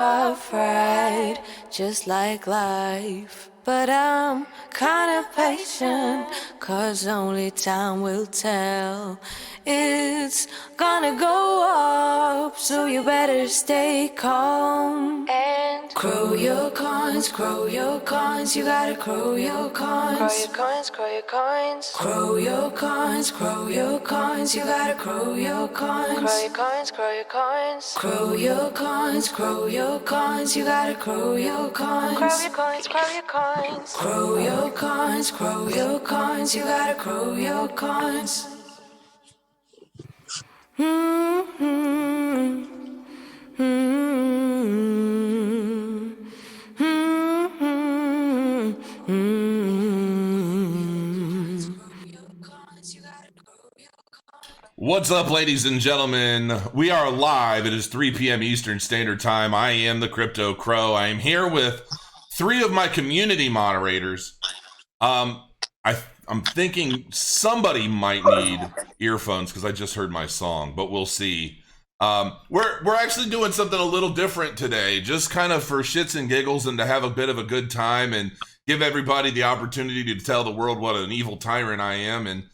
afraid, just like life. But I'm kinda patient, cause only time will tell. It's gonna go up, so you better stay calm. And grow your coins, you gotta grow your coins. Grow your coins, grow your coins. Grow your coins, you gotta grow your coins. Grow your coins, grow your coins. Grow your coins, you gotta grow your coins. Grow your coins, grow your coins. Grow your coins, you gotta grow your coins. What's up, ladies and gentlemen? We are live. It is 3 p.m. Eastern Standard Time. I am the Crypto Crow. I am here with 3 of my community moderators. I'm thinking somebody might need earphones because I just heard my song, but we'll see. We're actually doing something a little different today, just kind of for shits and giggles and to have a bit of a good time and give everybody the opportunity to tell the world what an evil tyrant I am and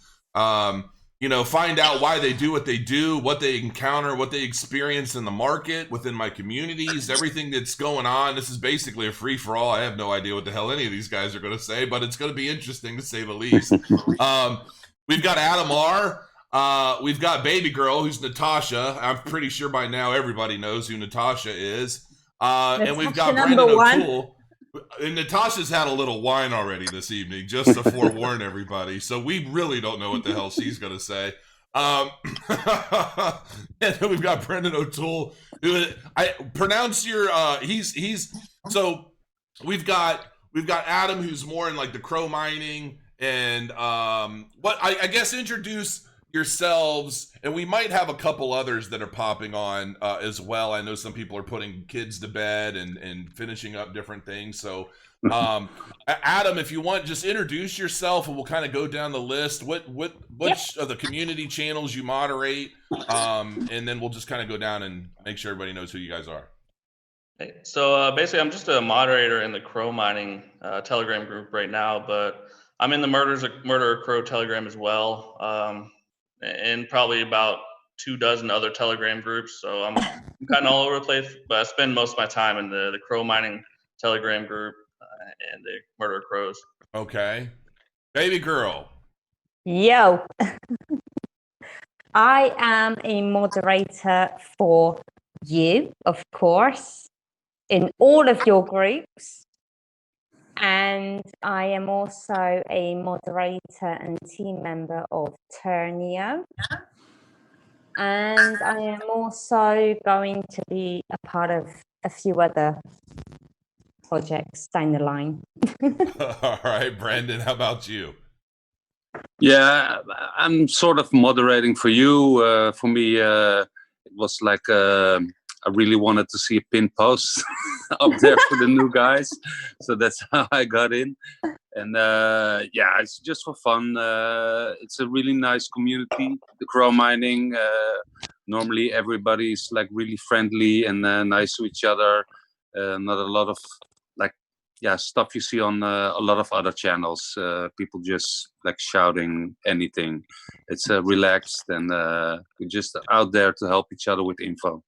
find out why they do what they do, what they encounter, what they experience in the market, within my communities, everything that's going on. This is basically a free-for-all. I have no idea what the hell any of these guys are going to say, but it's going to be interesting to say the least. We've got Adam R. We've got Baby Girl, who's Natasha. I'm pretty sure by now everybody knows who Natasha is. And we've got Brandon O'Toole. And Natasha's had a little wine already this evening, just to forewarn everybody. So we really don't know what the hell she's going to say. And then we've got Brandon O'Toole. I pronounce your so we've got Adam, who's more in like the crow mining and what I guess introduce yourselves, and we might have a couple others that are popping on as well. I know some people are putting kids to bed and finishing up different things. So Adam, if you want, just introduce yourself and we'll kind of go down the list. Which of the community channels you moderate, and then we'll just kind of go down and make sure everybody knows who you guys are. Hey, so basically I'm just a moderator in the crow mining Telegram group right now, but I'm in the Murderer Crow Telegram as well. And probably about 24 other Telegram groups. So I'm kind of all over the place, but I spend most of my time in the Crow Mining Telegram group and the Murder Crows. Okay. Baby Girl. Yo. I am a moderator for you, of course, in all of your groups. And I am also a moderator and team member of Turnio. And I am also going to be a part of a few other projects down the line. All right, Brandon, how about you? Yeah, I'm sort of moderating for you. For me, it was like I really wanted to see a pin post up there for the new guys. So that's how I got in. And yeah, it's just for fun. It's a really nice community, the crow mining. Normally everybody's like really friendly and nice to each other. Not a lot of stuff you see on a lot of other channels. People just like shouting anything. It's relaxed and we're just out there to help each other with info.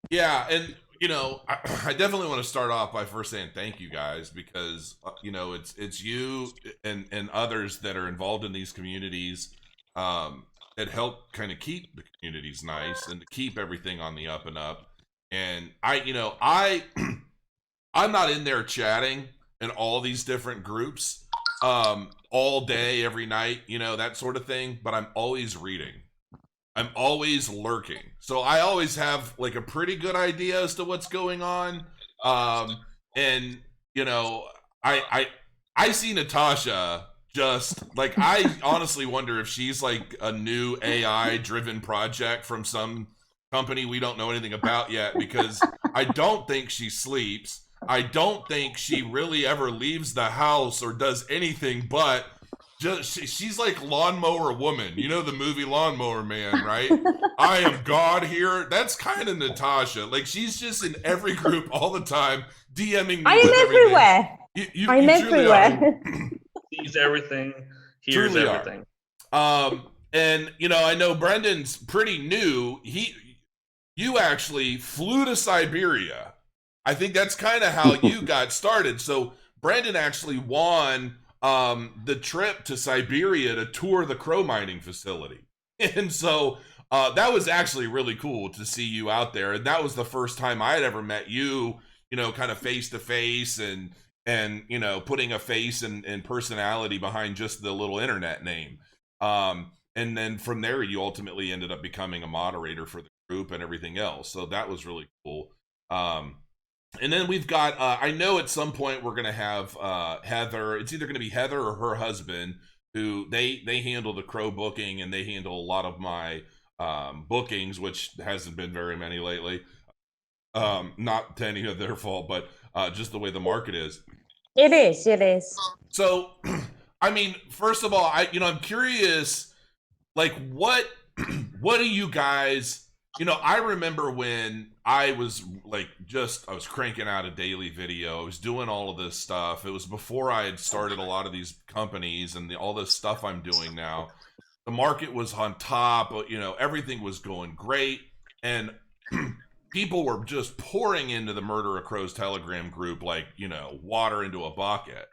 Yeah, and I definitely want to start off by first saying thank you guys, because it's you and others that are involved in these communities that help kind of keep the communities nice and to keep everything on the up and up. And I'm not in there chatting in all these different groups all day, every night, that sort of thing, but I'm always reading. I'm always lurking. So I always have like a pretty good idea as to what's going on. And I see Natasha just like, I honestly wonder if she's like a new AI driven project from some company we don't know anything about yet, because I don't think she sleeps. I don't think she really ever leaves the house or does anything but she's like Lawnmower Woman. You know the movie Lawnmower Man, right? I am God here. That's kind of Natasha. Like she's just in every group all the time, DMing me. I am everywhere. I'm everywhere. Sees everything, hears Truly everything. And you know, I know Brendan's pretty new. You actually flew to Siberia. I think that's kind of how you got started. So Brendan actually won the trip to Siberia to tour the crow mining facility. And so that was actually really cool to see you out there. And that was the first time I had ever met you, you know, kind of face to face and, you know, putting a face and personality behind just the little internet name. And then from there, you ultimately ended up becoming a moderator for the group and everything else. So that was really cool. And then we've got, I know at some point we're going to have Heather. It's either going to be Heather or her husband, who they handle the crow booking and they handle a lot of my bookings, which hasn't been very many lately. Not to any of their fault, but just the way the market is. It is. So, I mean, first of all, I'm curious, like, what do you guys, you know, I remember when I was I was cranking out a daily video. I was doing all of this stuff. It was before I had started a lot of these companies and all this stuff I'm doing now. The market was on top, you know, everything was going great. And people were just pouring into the Murder of Crows Telegram group like, you know, water into a bucket.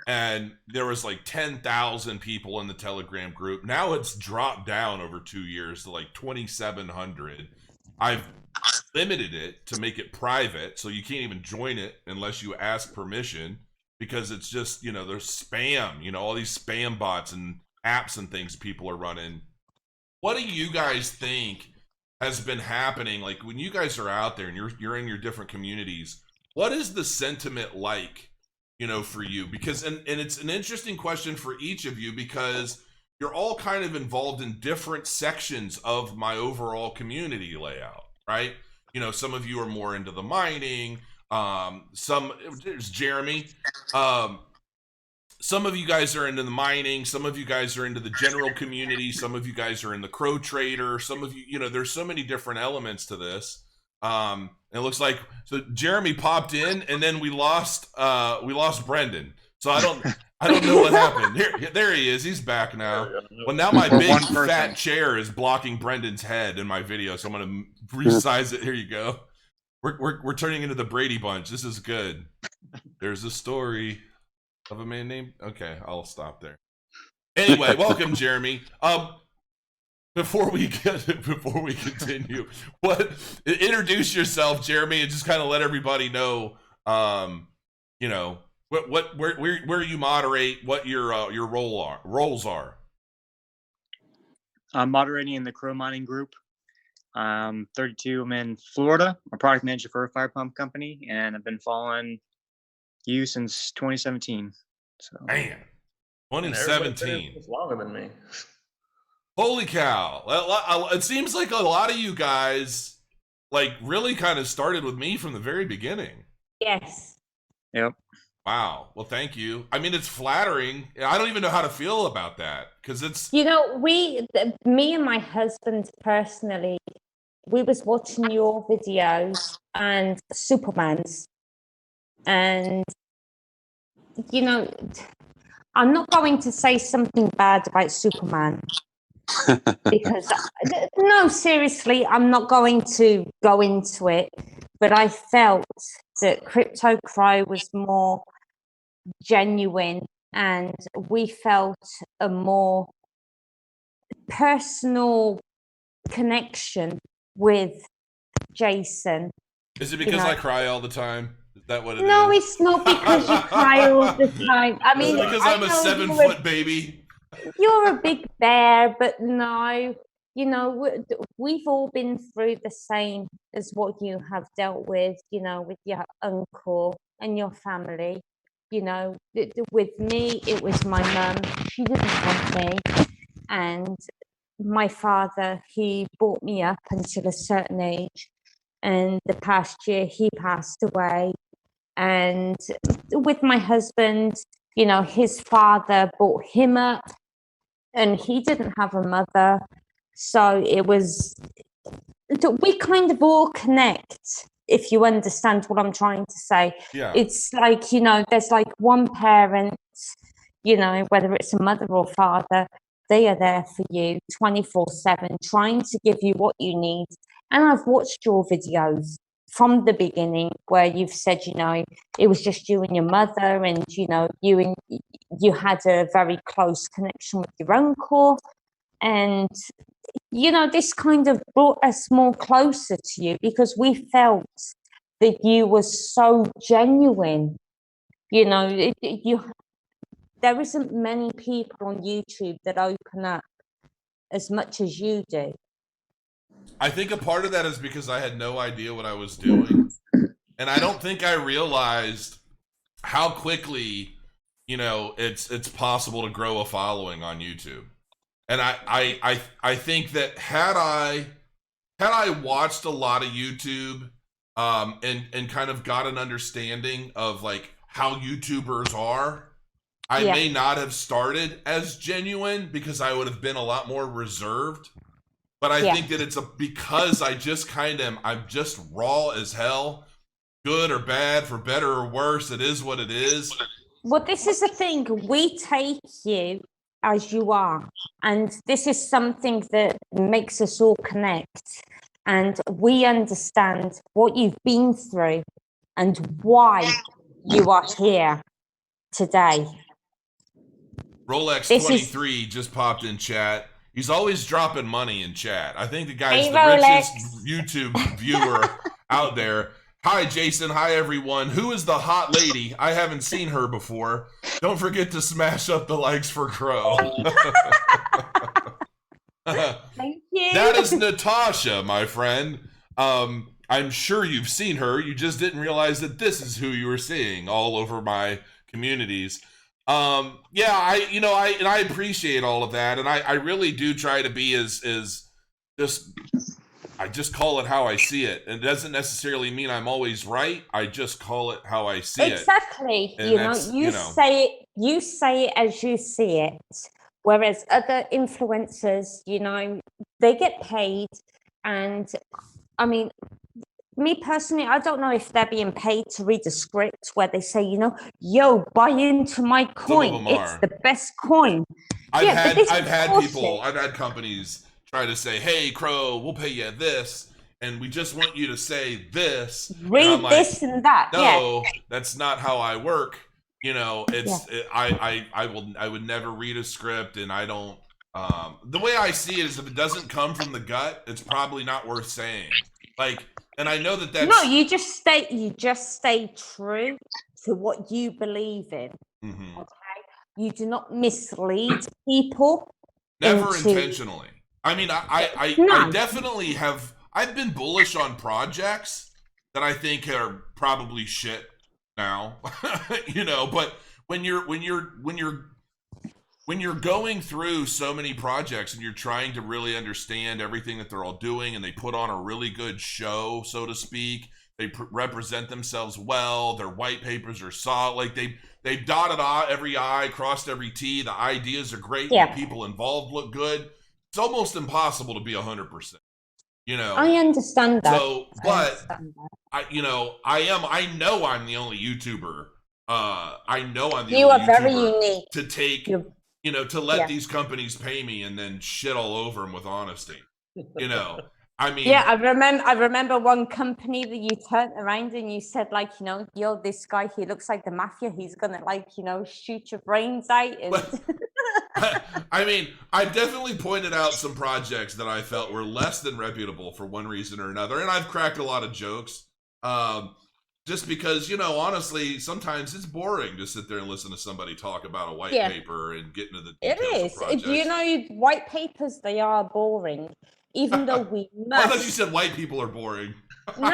And there was like 10,000 people in the Telegram group. Now it's dropped down over 2 years to like 2,700. I've limited it to make it private, so you can't even join it unless you ask permission, because it's just, you know, there's spam, you know, all these spam bots and apps and things people are running. What do you guys think has been happening? Like when you guys are out there and you're in your different communities, what is the sentiment like, you know, for you? Because, and it's an interesting question for each of you, because you're all kind of involved in different sections of my overall community layout, right? You know, some of you are more into the mining, there's Jeremy. Some of you guys are into the mining, some of you guys are into the general community, some of you guys are in the crow trader, some of you, you know, there's so many different elements to this. It looks like, so Jeremy popped in and then we lost Brendan. So I don't know what happened. There he is. He's back now. Well, now my big fat chair is blocking Brendan's head in my video, so I'm gonna resize it. Here you go. We're turning into the Brady Bunch. This is good. There's a story of a man named. Okay, I'll stop there. Anyway, welcome, Jeremy. Before we continue, introduce yourself, Jeremy, and just kind of let everybody know, you know, where you moderate, what your roles are. I'm moderating in the crow mining group. 32. I'm in Florida. I'm a product manager for a fire pump company, and I've been following you since 2017. So, man, 2017. It's longer than me. Holy cow! It seems like a lot of you guys like really kind of started with me from the very beginning. Yes. Yep. Wow. Well, thank you. I mean, it's flattering. I don't even know how to feel about that, because it's, you know, me and my husband personally, we was watching your videos and Superman's, and you know, I'm not going to say something bad about Superman because no, seriously, I'm not going to go into it, but I felt that Crypto Crow was more genuine, and we felt a more personal connection with Jason. Is it because I cry all the time? Is that what it is? No, it's not because you cry all the time. I mean, because I'm a 7-foot baby. You're a big bear, but no, you know, we've all been through the same as what you have dealt with, you know, with your uncle and your family. You know, with me, it was my mum. She didn't want me. And my father, he brought me up until a certain age. And the past year, he passed away. And with my husband, you know, his father brought him up and he didn't have a mother. So we kind of all connect, if you understand what I'm trying to say. Yeah. It's like, you know, there's like one parent, you know, whether it's a mother or father, they are there for you 24/7, trying to give you what you need. And I've watched your videos from the beginning where you've said, you know, it was just you and your mother, and, you know, you had a very close connection with your uncle. And, you know, this kind of brought us more closer to you because we felt that you were so genuine. You know, there isn't many people on YouTube that open up as much as you do. I think a part of that is because I had no idea what I was doing. And I don't think I realized how quickly, you know, it's possible to grow a following on YouTube. And I think that had I watched a lot of YouTube and kind of got an understanding of like how YouTubers are, I may not have started as genuine because I would have been a lot more reserved. But I think that it's because I just I'm just raw as hell, good or bad, for better or worse. It is what it is. Well, this is the thing. We take you as you are. And this is something that makes us all connect. And we understand what you've been through and why you are here today. Rolex23 just popped in chat. He's always dropping money in chat. I think the guy's Hey, the Rolex. richest YouTube viewer out there. Hi, Jason. Hi, everyone. Who is the hot lady? I haven't seen her before. Don't forget to smash up the likes for Crow. Thank you. That is Natasha, my friend. I'm sure you've seen her. You just didn't realize that this is who you were seeing all over my communities. I appreciate all of that, and I really do try to be as I just call it how I see it. It doesn't necessarily mean I'm always right. I just call it how I see it. Exactly. You say it as you see it. Whereas other influencers, you know, they get paid. And I mean, me personally, I don't know if they're being paid to read a script where they say, you know, yo, buy into my coin. It's the best coin. I've had companies try to say, hey, Crow, we'll pay you this, and we just want you to say this. Read this and that. No, that's not how I work. You know, I would never read a script, and I don't. The way I see it is, if it doesn't come from the gut, it's probably not worth saying. Like, and I know that's no. You just stay true to what you believe in. Mm-hmm. Okay, you do not mislead people. Never intentionally. I mean, I definitely have. I've been bullish on projects that I think are probably shit now, you know. But when you're going through so many projects and you're trying to really understand everything that they're all doing, and they put on a really good show, so to speak, they represent themselves well. Their white papers are solid. Like they've dotted every I, crossed every T. The ideas are great. The people involved look good. It's almost impossible to be 100%. You know, I understand that. So, but I know I'm the only YouTuber. I know I'm the only YouTuber. You are very unique. To take, to let these companies pay me and then shit all over them with honesty. You know, I mean. Yeah, I remember one company that you turned around and you said, like, you know, yo, this guy, he looks like the mafia. He's gonna, like, you know, shoot your brains out. And I mean, I've definitely pointed out some projects that I felt were less than reputable for one reason or another, and I've cracked a lot of jokes. Just because, you know, honestly, sometimes it's boring to sit there and listen to somebody talk about a white paper and get into the details of projects. You know, white papers, they are boring, even though we must. I thought you said white people are boring. No.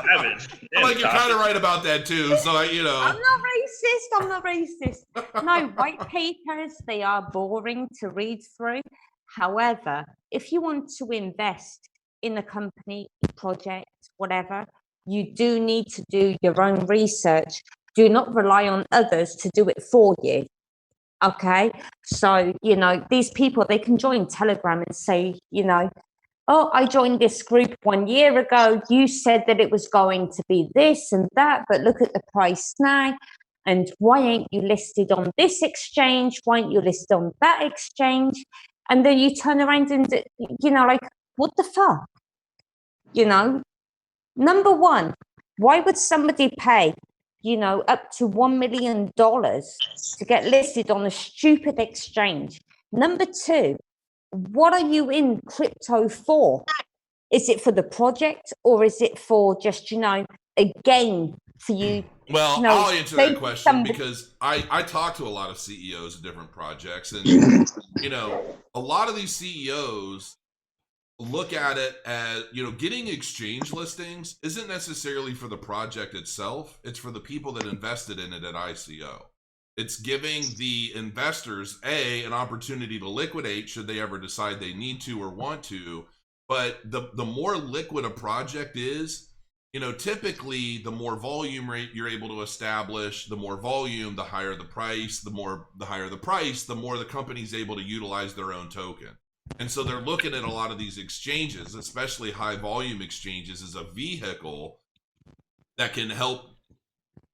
Savage. I'm like, you're kind of right about that too. So I'm not racist. No, white papers, they are boring to read through. However, if you want to invest in a company, project, whatever, you do need to do your own research Do not rely on others to do it for you. Okay, so these people, they can join Telegram and say, oh, I joined this group 1 year ago. You said that it was going to be this and that, but look at the price now. And why ain't you listed on this exchange? Why aren't you listed on that exchange? And then you turn around and, like, what the fuck? Number one, why would somebody pay, up to $1 million to get listed on a stupid exchange? Number two, what are you in crypto for? Is it for the project, or is it for just, a gain for you? Well, I'll answer that question because I talk to a lot of CEOs of different projects, and a lot of these CEOs look at it as, getting exchange listings isn't necessarily for the project itself. It's for the people that invested in it at ICO. It's giving the investors an opportunity to liquidate should they ever decide they need to or want to. But the more liquid a project is, typically the more volume rate you're able to establish, the more volume, the higher the price, the higher the price, the more the company's able to utilize their own token. And so they're looking at a lot of these exchanges, especially high volume exchanges, as a vehicle that can help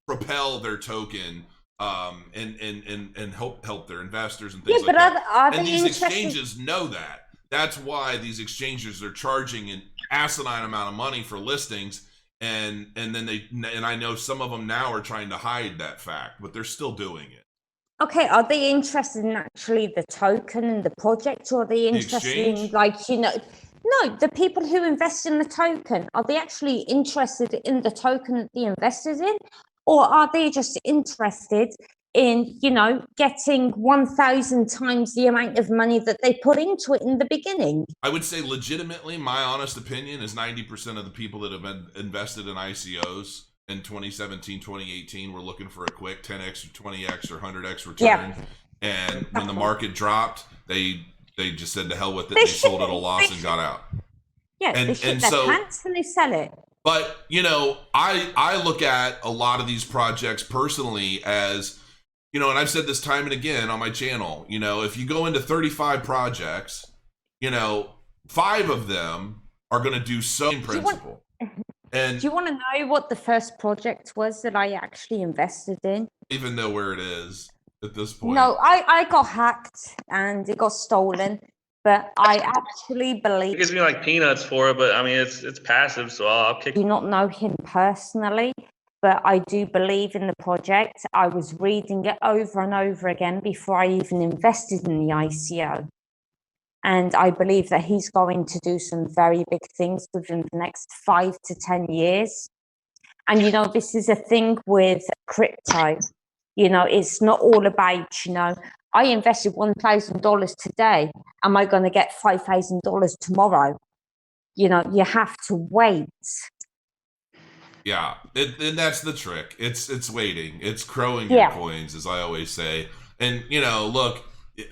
propel their token and help their investors and things like that. And these exchanges know that. That's why these exchanges are charging an asinine amount of money for listings, and I know some of them now are trying to hide that fact, but they're still doing it. Okay, are they interested in actually the token and the project, or are they interested in, like, no, the people who invest in the token, are they actually interested in the token that the investor's in? Or are they just interested in, getting 1,000 times the amount of money that they put into it in the beginning? I would say legitimately, my honest opinion is 90% of the people that have been invested in ICOs in 2017, 2018 were looking for a quick 10x or 20x or 100x return. Yeah. And when the market dropped, they just said to hell with it. They sold at a loss and got out. Yeah, they shit their pants and they sell it. But, I look at a lot of these projects personally as, and I've said this time and again on my channel, if you go into 35 projects, 5 of them are going to do so in principle. And do you want to know what the first project was that I actually invested in? Even know where it is at this point. No, I got hacked and it got stolen. But I actually believe... It gives me like peanuts for it, but I mean, it's passive, so I'll kick... I do not know him personally, but I do believe in the project. I was reading it over and over again before I even invested in the ICO. And I believe that he's going to do some very big things within the next 5 to 10 years. And, this is a thing with crypto. It's not all about, I invested $1,000 today. Am I going to get $5,000 tomorrow? You have to wait. Yeah, and that's the trick. It's waiting. It's crowing your coins, as I always say. And look,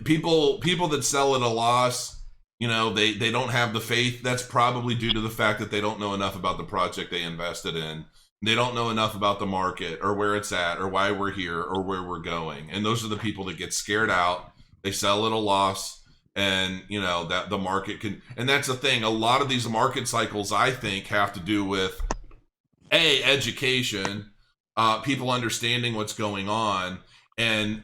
people that sell at a loss, they don't have the faith. That's probably due to the fact that they don't know enough about the project they invested in. They don't know enough about the market or where it's at or why we're here or where we're going. And those are the people that get scared out. They sell at a loss, and that the market can. And that's the thing. A lot of these market cycles, I think, have to do with education, people understanding what's going on, and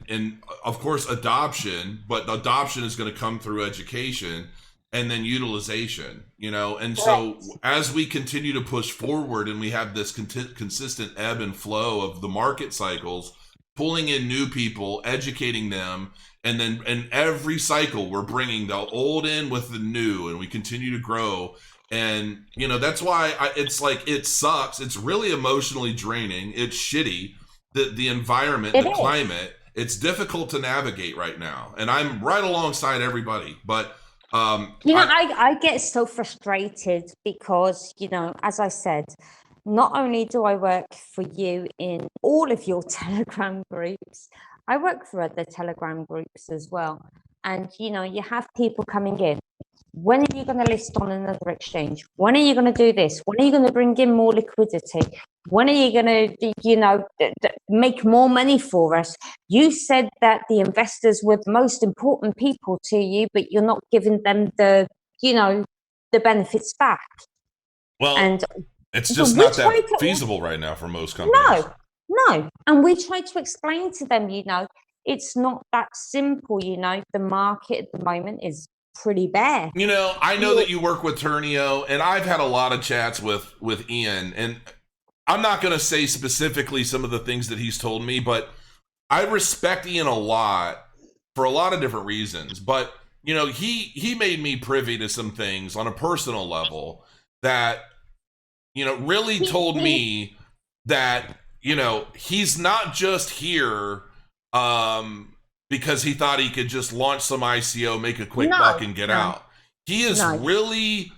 of course adoption. But adoption is going to come through education. And then utilization, and so as we continue to push forward and we have this consistent ebb and flow of the market cycles, pulling in new people, educating them, and then in every cycle we're bringing the old in with the new, and we continue to grow. And that's why it's like, it sucks. It's really emotionally draining. It's shitty. The environment, the climate, it's difficult to navigate right now. And I'm right alongside everybody, but I get so frustrated because, as I said, not only do I work for you in all of your Telegram groups, I work for other Telegram groups as well. and you have people coming in. When are you going to list on another exchange? When are you going to do this? When are you going to bring in more liquidity? When are you going to, make more money for us? You said that the investors were the most important people to you, but you're not giving them the benefits back. Well, and it's just not that feasible right now for most companies. No. And we try to explain to them, it's not that simple. The market at the moment is pretty bare. I know that you work with Turnio, and I've had a lot of chats with Ian, and I'm not going to say specifically some of the things that he's told me, but I respect Ian a lot for a lot of different reasons. But he made me privy to some things on a personal level that really told me that he's not just here because he thought he could just launch some ICO, make a quick buck, and get out. He has really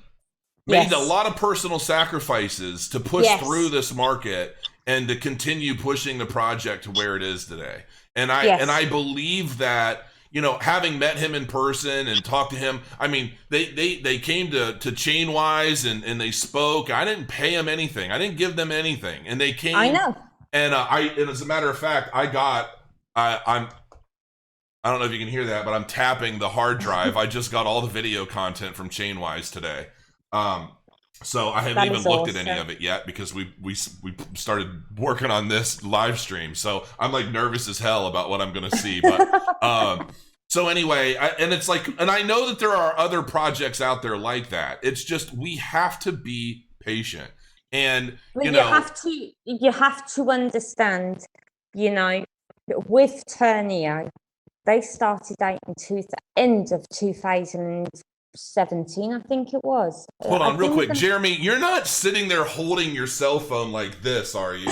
made a lot of personal sacrifices to push through this market and to continue pushing the project to where it is today. And I believe that, having met him in person and talked to him, I mean, they came to Chainwise and they spoke. I didn't pay them anything. I didn't give them anything. And they came. I know. And and as a matter of fact, I don't know if you can hear that, but I'm tapping the hard drive. I just got all the video content from Chainwise today. So I haven't even looked at any of it yet because we started working on this live stream. So I'm like nervous as hell about what I'm going to see. But so anyway, and I know that there are other projects out there like that. It's just we have to be patient. And you have to understand, with Turnio, they started out in end of 2017, I think it was. Hold on, real quick, Jeremy. You're not sitting there holding your cell phone like this, are you?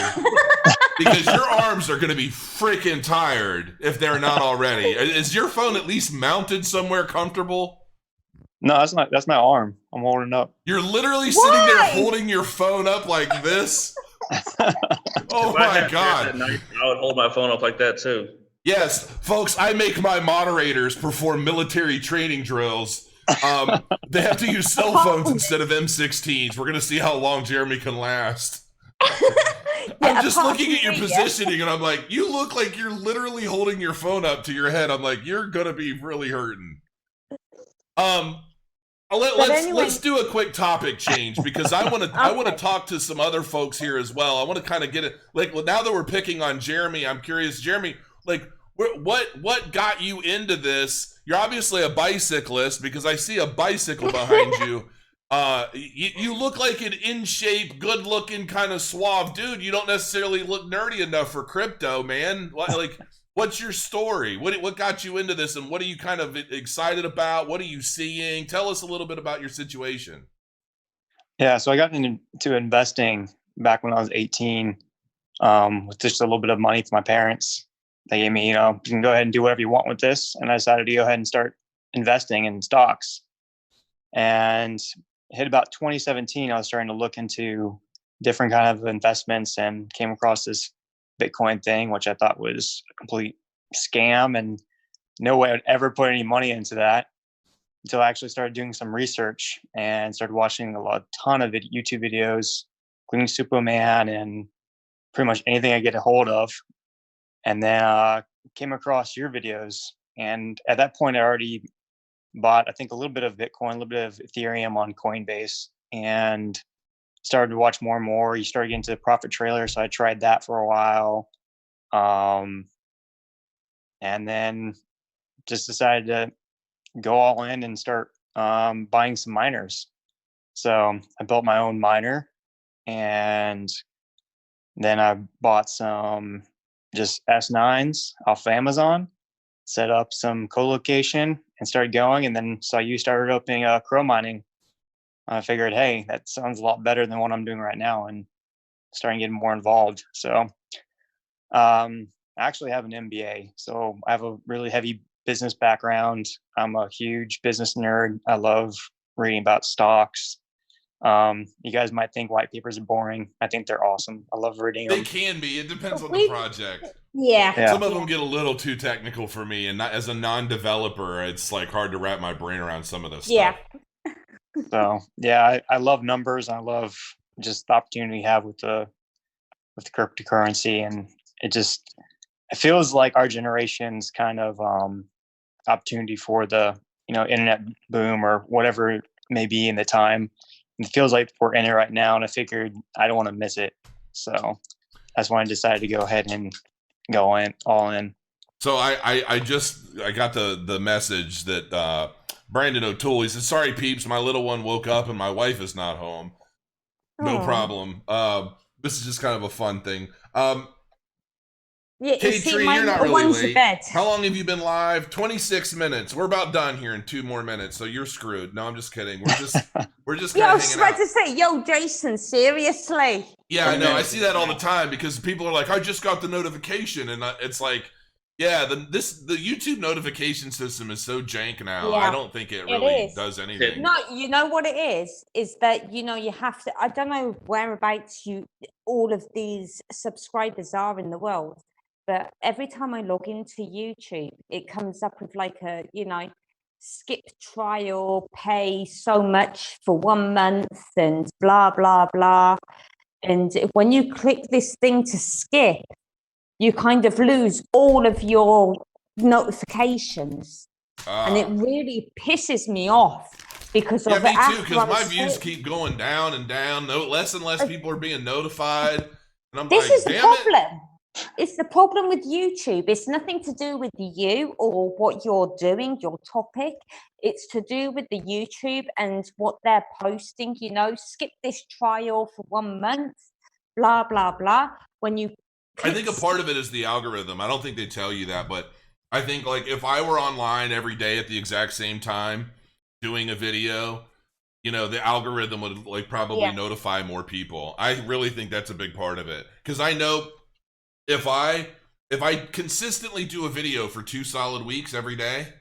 Because your arms are going to be freaking tired if they're not already. Is your phone at least mounted somewhere comfortable? No, that's my arm. I'm holding up. You're literally sitting there holding your phone up like this? Oh my God. I would hold my phone up like that too. Yes, folks, I make my moderators perform military training drills. They have to use cell phones instead of M16s. We're going to see how long Jeremy can last. I'm just looking at your positioning, and I'm like, you look like you're literally holding your phone up to your head. I'm like, you're going to be really hurting. Let's do a quick topic change because I want to talk to some other folks here as well. I want to kind of get it now that we're picking on Jeremy. I'm curious, Jeremy, what got you into this? You're obviously a bicyclist because I see a bicycle behind you. You look like an in shape, good looking, kind of suave dude. You don't necessarily look nerdy enough for crypto, man. What's your story? What got you into this, and what are you kind of excited about? What are you seeing? Tell us a little bit about your situation. Yeah, so I got into investing back when I was 18 with just a little bit of money from my parents. They gave me, you can go ahead and do whatever you want with this. And I decided to go ahead and start investing in stocks. And hit about 2017, I was starting to look into different kind of investments and came across this Bitcoin thing, which I thought was a complete scam, and no way I'd ever put any money into that until I actually started doing some research and started watching a ton of YouTube videos, including Superman and pretty much anything I get a hold of. And then came across your videos. And at that point, I already bought, I think, a little bit of Bitcoin, a little bit of Ethereum on CoinBase, and started to watch more and more. You started getting to the profit trailer, so I tried that for a while. And then just decided to go all in and start buying some miners. So I built my own miner, and then I bought some just S9s off Amazon, set up some co-location and started going, and then saw you started opening crow mining. I figured, hey, that sounds a lot better than what I'm doing right now, and starting getting more involved. So I actually have an MBA, so I have a really heavy business background. I'm a huge business nerd. I love reading about stocks, You guys might think white papers are boring. I think they're awesome. I love reading They them. can be. It depends on the project. Yeah. Some of them get a little too technical for me, and not, as a non-developer, it's like hard to wrap my brain around some of this stuff. So yeah, I love numbers. I love just the opportunity we have with the cryptocurrency, and it feels like our generation's kind of opportunity for the internet boom or whatever it may be in the time. It feels like we're in it right now, and I figured I don't want to miss it, so that's why I decided to go ahead and go in all in. So I got the message that Brandon O'Toole, he said, "Sorry peeps, my little one woke up and my wife is not home." No problem. This is just kind of a fun thing. Yeah, K-Tree, you're not really late. How long have you been live? 26 minutes. We're about done here in 2 more minutes, so you're screwed. No, I'm just kidding. We're just kind of I was about to say, yo, Jason, seriously? Yeah, I know. I see that all the time because people are like, I just got the notification, and it's like, yeah, the YouTube notification system is so jank now. I don't think it really does anything. No, you know what it is that, you have to, I don't know whereabouts all of these subscribers are in the world, but every time I log into YouTube, it comes up with like a, skip trial, pay so much for 1 month and blah, blah, blah. And when you click this thing to skip, you kind of lose all of your notifications. And it really pisses me off because of me too, because my views keep going down and down. Less and less people are being notified. And I'm this is the problem. It's the problem with YouTube. It's nothing to do with you or what you're doing, your topic. It's to do with the YouTube and what they're posting, skip this trial for 1 month, blah, blah, blah. I think a part of it is the algorithm. I don't think they tell you that, but I think like if I were online every day at the exact same time doing a video, the algorithm would like probably notify more people. I really think that's a big part of it. Because I know if I consistently do a video for 2 solid weeks every day,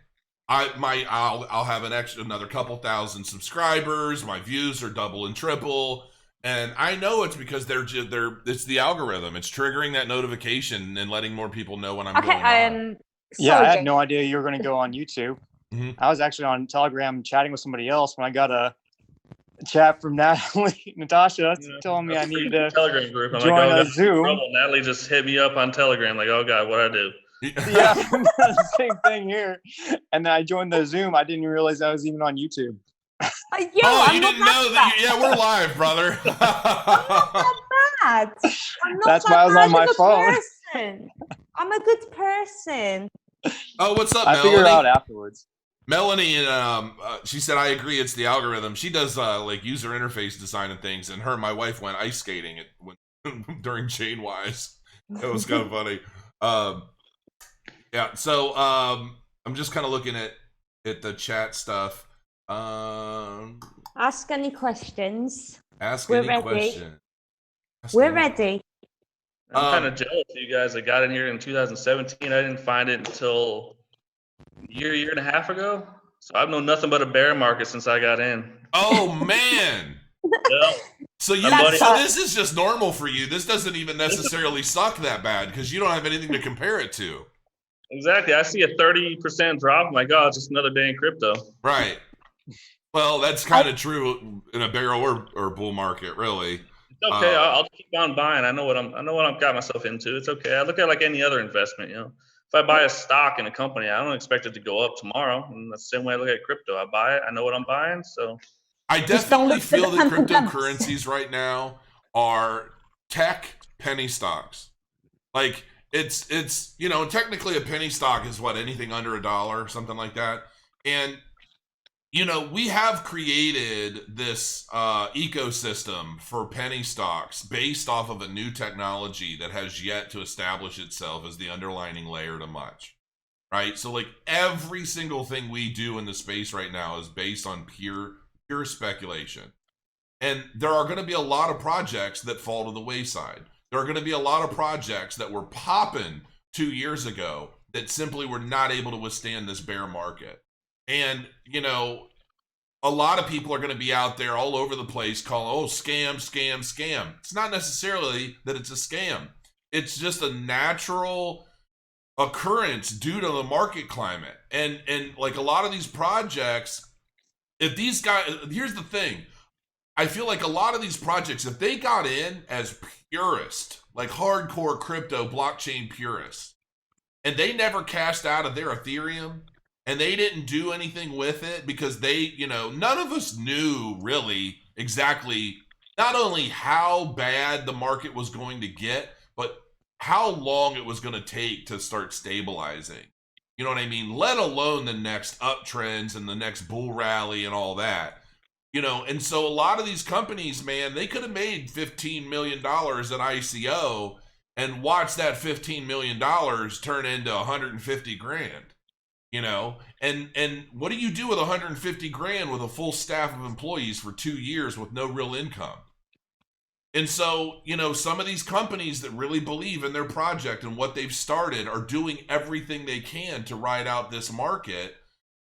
I'll have another couple thousand subscribers. My views are double and triple, and I know it's because it's the algorithm. It's triggering that notification and letting more people know when I'm going on. Yeah, I had no idea you were going to go on YouTube. Mm-hmm. I was actually on Telegram chatting with somebody else when I got a chat from Natasha telling me I needed to Telegram group. I'm join a Zoom. Natalie just hit me up on Telegram like, oh God, what'd I do? Yeah, same thing here. And then I joined the Zoom. I didn't realize I was even on YouTube. You didn't know that? Yeah, we're live, brother. I'm not That's why I was on my phone. I'm a good person. Oh, what's up, I Melanie? figured it out afterwards. Melanie, she said, I agree, it's the algorithm. She does like user interface design and things, and my wife went ice skating during Chain Wise. It was kind of funny. Yeah, so I'm just kind of looking at the chat stuff. Ask any questions. We're ready. I'm kind of jealous of you guys that got in here in 2017. I didn't find it until a year and a half ago. So I've known nothing but a bear market since I got in. Oh man. So this is just normal for you. This doesn't even necessarily suck that bad because you don't have anything to compare it to. Exactly. I see a 30% drop. I'm like, oh, it's just another day in crypto. Right. Well, that's kind of true in a bear or bull market, really. It's okay. I'll keep on buying. I know what I've got myself into. It's okay. I look at it like any other investment. If I buy a stock in a company, I don't expect it to go up tomorrow. And that's the same way I look at crypto. I buy it. I know what I'm buying. So I definitely feel that cryptocurrencies right now are tech penny stocks. Like it's technically a penny stock is what, anything under $1, something like that. And we have created this ecosystem for penny stocks based off of a new technology that has yet to establish itself as the underlying layer to much, right? So like every single thing we do in the space right now is based on pure speculation. And there are going to be a lot of projects that fall to the wayside. There are going to be a lot of projects that were popping 2 years ago that simply were not able to withstand this bear market. And, a lot of people are going to be out there all over the place calling, oh, scam, scam, scam. It's not necessarily that it's a scam. It's just a natural occurrence due to the market climate. And like a lot of these projects, if these guys, here's the thing. I feel like a lot of these projects, if they got in as purists, like hardcore crypto blockchain purists, and they never cashed out of their Ethereum, and they didn't do anything with it because they, none of us knew really exactly not only how bad the market was going to get, but how long it was going to take to start stabilizing. You know what I mean? Let alone the next uptrends and the next bull rally and all that. And so a lot of these companies, man, they could have made $15 million at ICO and watch that $15 million turn into 150 grand. And what do you do with 150 grand with a full staff of employees for 2 years with no real income? And so, some of these companies that really believe in their project and what they've started are doing everything they can to ride out this market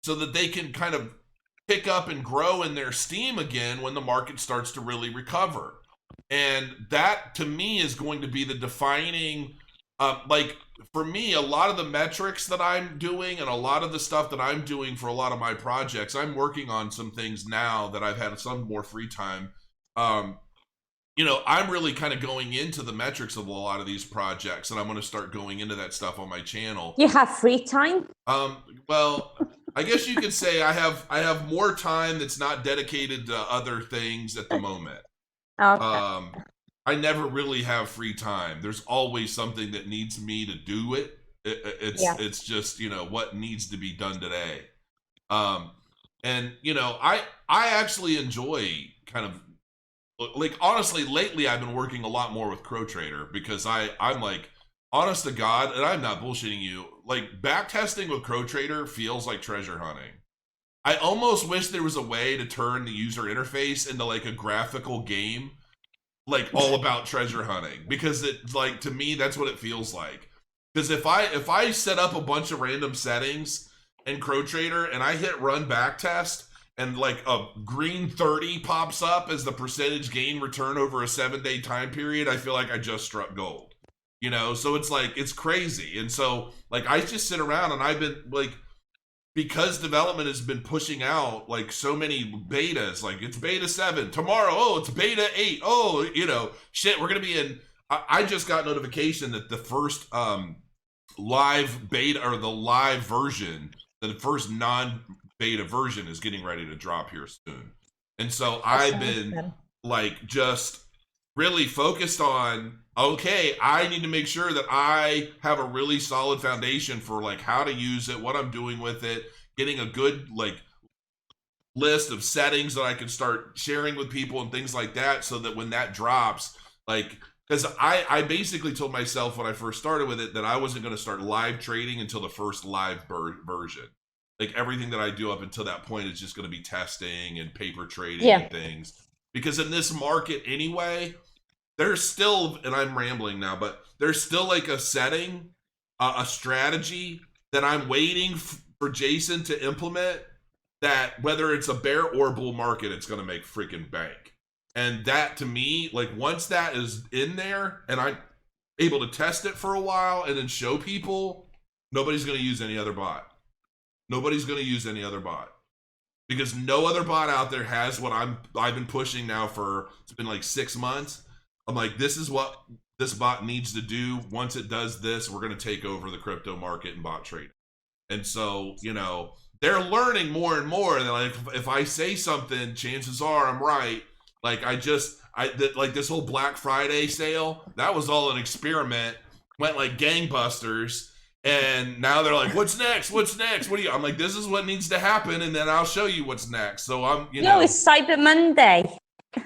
so that they can kind of pick up and grow in their steam again when the market starts to really recover. And that, to me, is going to be the defining, for me, a lot of the metrics that I'm doing and a lot of the stuff that I'm doing for a lot of my projects, I'm working on some things now that I've had some more free time. I'm really kind of going into the metrics of a lot of these projects, and I'm going to start going into that stuff on my channel. You have free time? Well, I guess you could say I have more time that's not dedicated to other things at the moment. Okay. I never really have free time. There's always something that needs me to do it. It's just, what needs to be done today. And I actually enjoy kind of, like, honestly, lately I've been working a lot more with CrowTrader because I'm like, honest to God, and I'm not bullshitting you, like, backtesting with CrowTrader feels like treasure hunting. I almost wish there was a way to turn the user interface into like a graphical game, like all about treasure hunting, because it, like, to me, that's what it feels like. Because if I set up a bunch of random settings in CrowTrader and I hit run backtest, and like a green 30 pops up as the percentage gain return over a 7-day time period, I feel like I just struck gold. So it's like, it's crazy. And so, like, I just sit around and I've been like, because development has been pushing out like so many betas, like it's beta 7 tomorrow, oh, it's beta 8, oh, shit, we're gonna be in. I just got notification that the first live beta, or the live version, the first non-beta version, is getting ready to drop here soon. And so I've been like just really focused on, okay, I need to make sure that I have a really solid foundation for like how to use it, what I'm doing with it, getting a good like list of settings that I can start sharing with people and things like that, so that when that drops, like, because I basically told myself when I first started with it that I wasn't going to start live trading until the first live version. Like, everything that I do up until that point is just going to be testing and paper trading and things. Because in this market anyway, there's still, and I'm rambling now, but there's still like a setting, a strategy that I'm waiting for Jason to implement, that whether it's a bear or bull market, it's going to make freaking bank. And that, to me, like, once that is in there and I'm able to test it for a while and then show people, nobody's going to use any other bot. Nobody's going to use any other bot. Because no other bot out there has what I've been pushing now for, it's been like 6 months. I'm like, this is what this bot needs to do. Once it does this, we're going to take over the crypto market and bot trading. And so, they're learning more and more. And like, if I say something, chances are I'm right. Like, like this whole Black Friday sale, that was all an experiment. Went like gangbusters. And now they're like, what's next? What's next? I'm like, this is what needs to happen, and then I'll show you what's next. So I'm, No, it's Cyber Monday.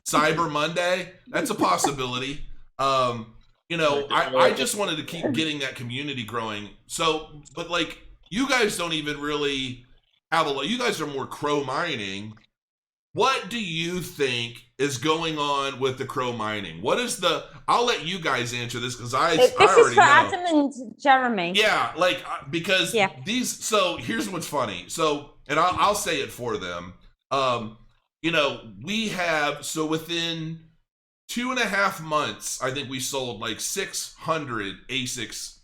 Cyber Monday, that's a possibility. I just wanted to keep getting that community growing. So, but like, you guys don't even really have you guys are more crow mining. What do you think is going on with the crow mining? What is I'll let you guys answer this, because I already know. This is for Adam and Jeremy. Yeah, like, because these, so here's what's funny. So, and I'll say it for them. You know, we have, so within 2.5 months, I think we sold like 600 ASICs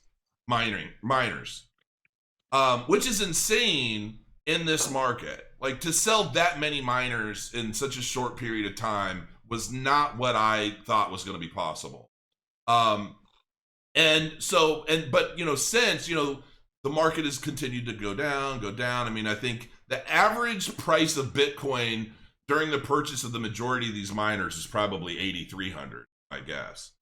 miners, which is insane in this market. Like, to sell that many miners in such a short period of time was not what I thought was going to be possible. But you know, since, you know, the market has continued to go down. I mean, I think the average price of Bitcoin during the purchase of the majority of these miners is probably 8,300, I guess.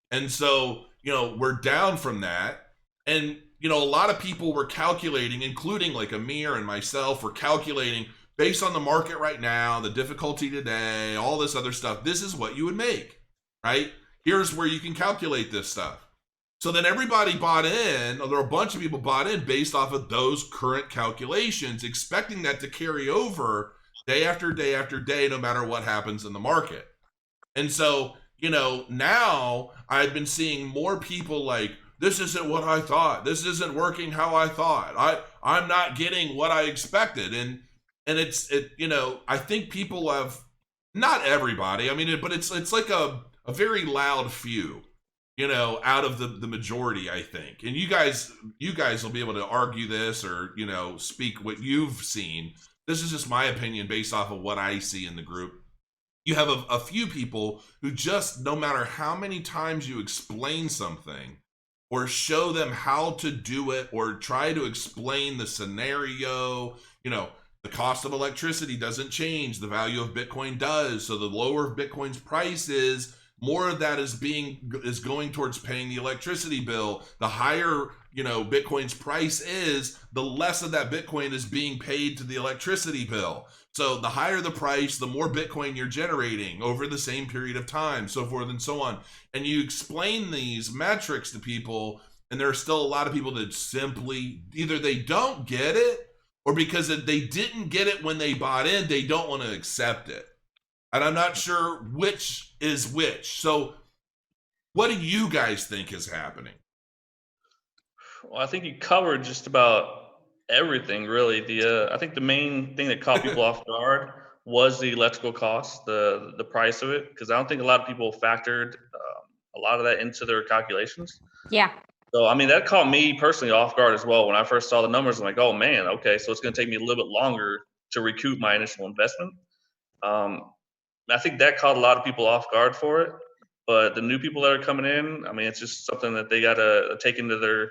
And so, you know, we're down from that. And, you know, a lot of people were calculating, including like Amir and myself, were calculating based on the market right now, the difficulty today, all this other stuff. This is what you would make, right? Here's where you can calculate this stuff. So then everybody bought in, or there were a bunch of people bought in based off of those current calculations, expecting that to carry over day after day after day, no matter what happens in the market. And so, you know, now I've been seeing more people like, this isn't what I thought. This isn't working how I thought. I'm not getting what I expected. And you know, I think people have, not everybody, I mean, but it's like a very loud few, you know, out of the majority, I think. And you guys will be able to argue this, or, you know, speak what you've seen. This is just my opinion based off of what I see in the group. You have a few people who just, no matter how many times you explain something or show them how to do it or try to explain the scenario, you know, the cost of electricity doesn't change, the value of Bitcoin does. So the lower Bitcoin's price is, more of that is going towards paying the electricity bill. The higher, you know, Bitcoin's price is, the less of that Bitcoin is being paid to the electricity bill. So the higher the price, the more Bitcoin you're generating over the same period of time, so forth and so on. And you explain these metrics to people, and there are still a lot of people that simply, either they don't get it, or because they didn't get it when they bought in, they don't want to accept it. And I'm not sure which is which. So what do you guys think is happening? Well, I think you covered just about everything, really. I think the main thing that caught people off guard was the electrical cost, the price of it, because I don't think a lot of people factored a lot of that into their calculations. Yeah. So, I mean, that caught me personally off guard as well. When I first saw the numbers, I'm like, oh man, okay, so it's going to take me a little bit longer to recoup my initial investment. I think that caught a lot of people off guard for it. But the new people that are coming in, I mean, it's just something that they got to take into their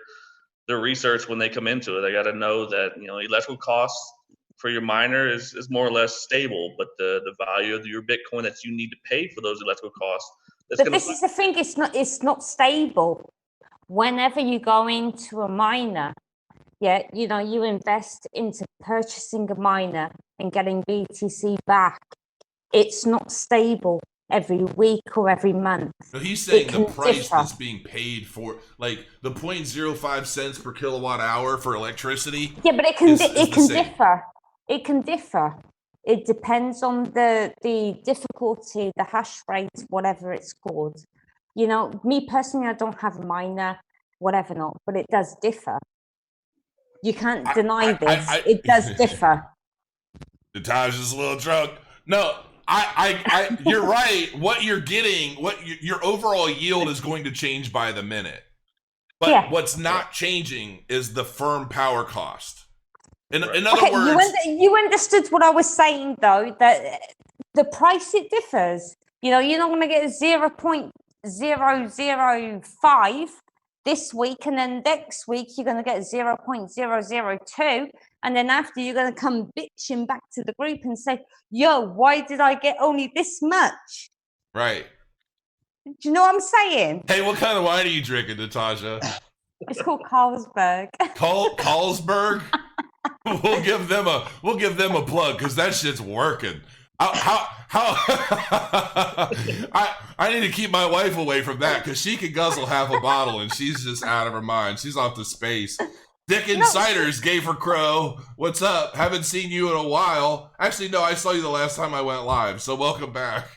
research when they come into it. They got to know that, you know, electrical costs for your miner is more or less stable, but the value of your Bitcoin that you need to pay for those electrical costs. But this is the thing, it's not stable. Whenever you go into a miner, yeah, you know, you invest into purchasing a miner and getting BTC back. It's not stable every week or every month. So he's saying the price that's being paid for, like the 0.05 cents per kilowatt hour for electricity. Yeah, but it can differ. It can differ. It depends on the difficulty, the hash rate, whatever it's called. You know, me personally, I don't have a miner, whatever not, but it does differ. You can't deny this. It does differ. Natasha's just a little drunk. No, you're right. What you're getting, your overall yield is going to change by the minute. But what's not changing is the firm power cost. In other words, you understood what I was saying, though, that the price, it differs. You know, you're not going to get 0.005 this week, and then next week you're going to get 0.002. And then after, you're going to come bitching back to the group and say, yo, why did I get only this much? Right. Do you know what I'm saying? Hey, what kind of wine are you drinking, Natasha? It's called Carlsberg. Carlsberg? We'll give them a plug, because that shit's working. I need to keep my wife away from that, because she could guzzle half a bottle and she's just out of her mind. She's off to space. Dick Insiders gave her crow. What's up? Haven't seen you in a while. Actually, no, I saw you the last time I went live, so welcome back.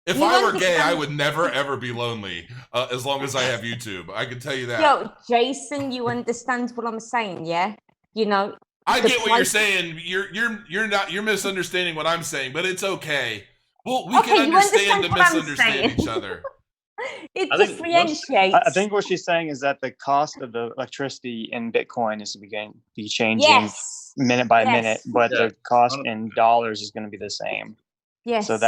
If I were gay, I would never, ever be lonely as long as I have YouTube. I can tell you that. Yo, Jason, you understand what I'm saying, yeah? You know, I the get what you're price- saying. You're misunderstanding what I'm saying, but it's okay. Well, we Okay, can you understand understand to what I'm misunderstand saying. each other. It I think once- differentiates. I think what she's saying is that the cost of the electricity in Bitcoin is going to be changing Yes. minute by Yes. minute, but Yeah. the cost in dollars is going to be the same. Yes. So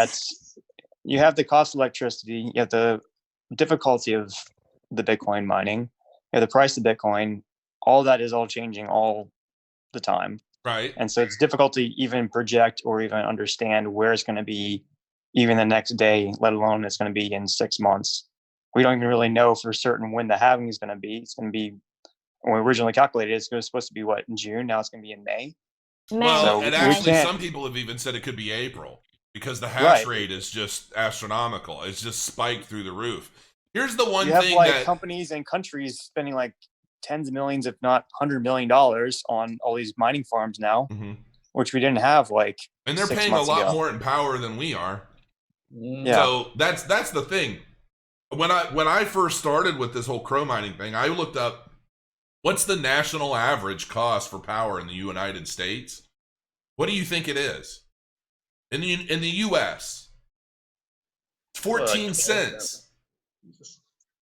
you have the cost of electricity, you have the difficulty of the Bitcoin mining, you have the price of Bitcoin. All that is all changing all the time. Right. And so it's difficult to even project or even understand where it's going to be even the next day, let alone it's going to be in 6 months. We don't even really know for certain when the halving is going to be. It's going to be, when we originally calculated, it's supposed to be what, in June? Now it's going to be in May. Well, So and we actually, can't- some people have even said it could be April because the hash rate is just astronomical. It's just spiked through the roof. Here's the one you have thing like that companies and countries spending like tens of millions, if not $100 million on all these mining farms now, Mhm. which we didn't have like, and they're 6 paying a months lot ago. more in power than we are. Yeah. So that's the thing. When I first started with this whole crow mining thing, I looked up what's the national average cost for power in the United States. What do you think it is? In the US, it's 14 cents.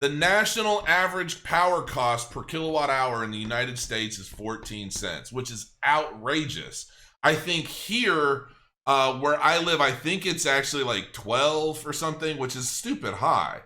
The national average power cost per kilowatt hour in the United States is 14 cents, which is outrageous. I think here, where I live, I think it's actually like 12 or something, which is stupid high.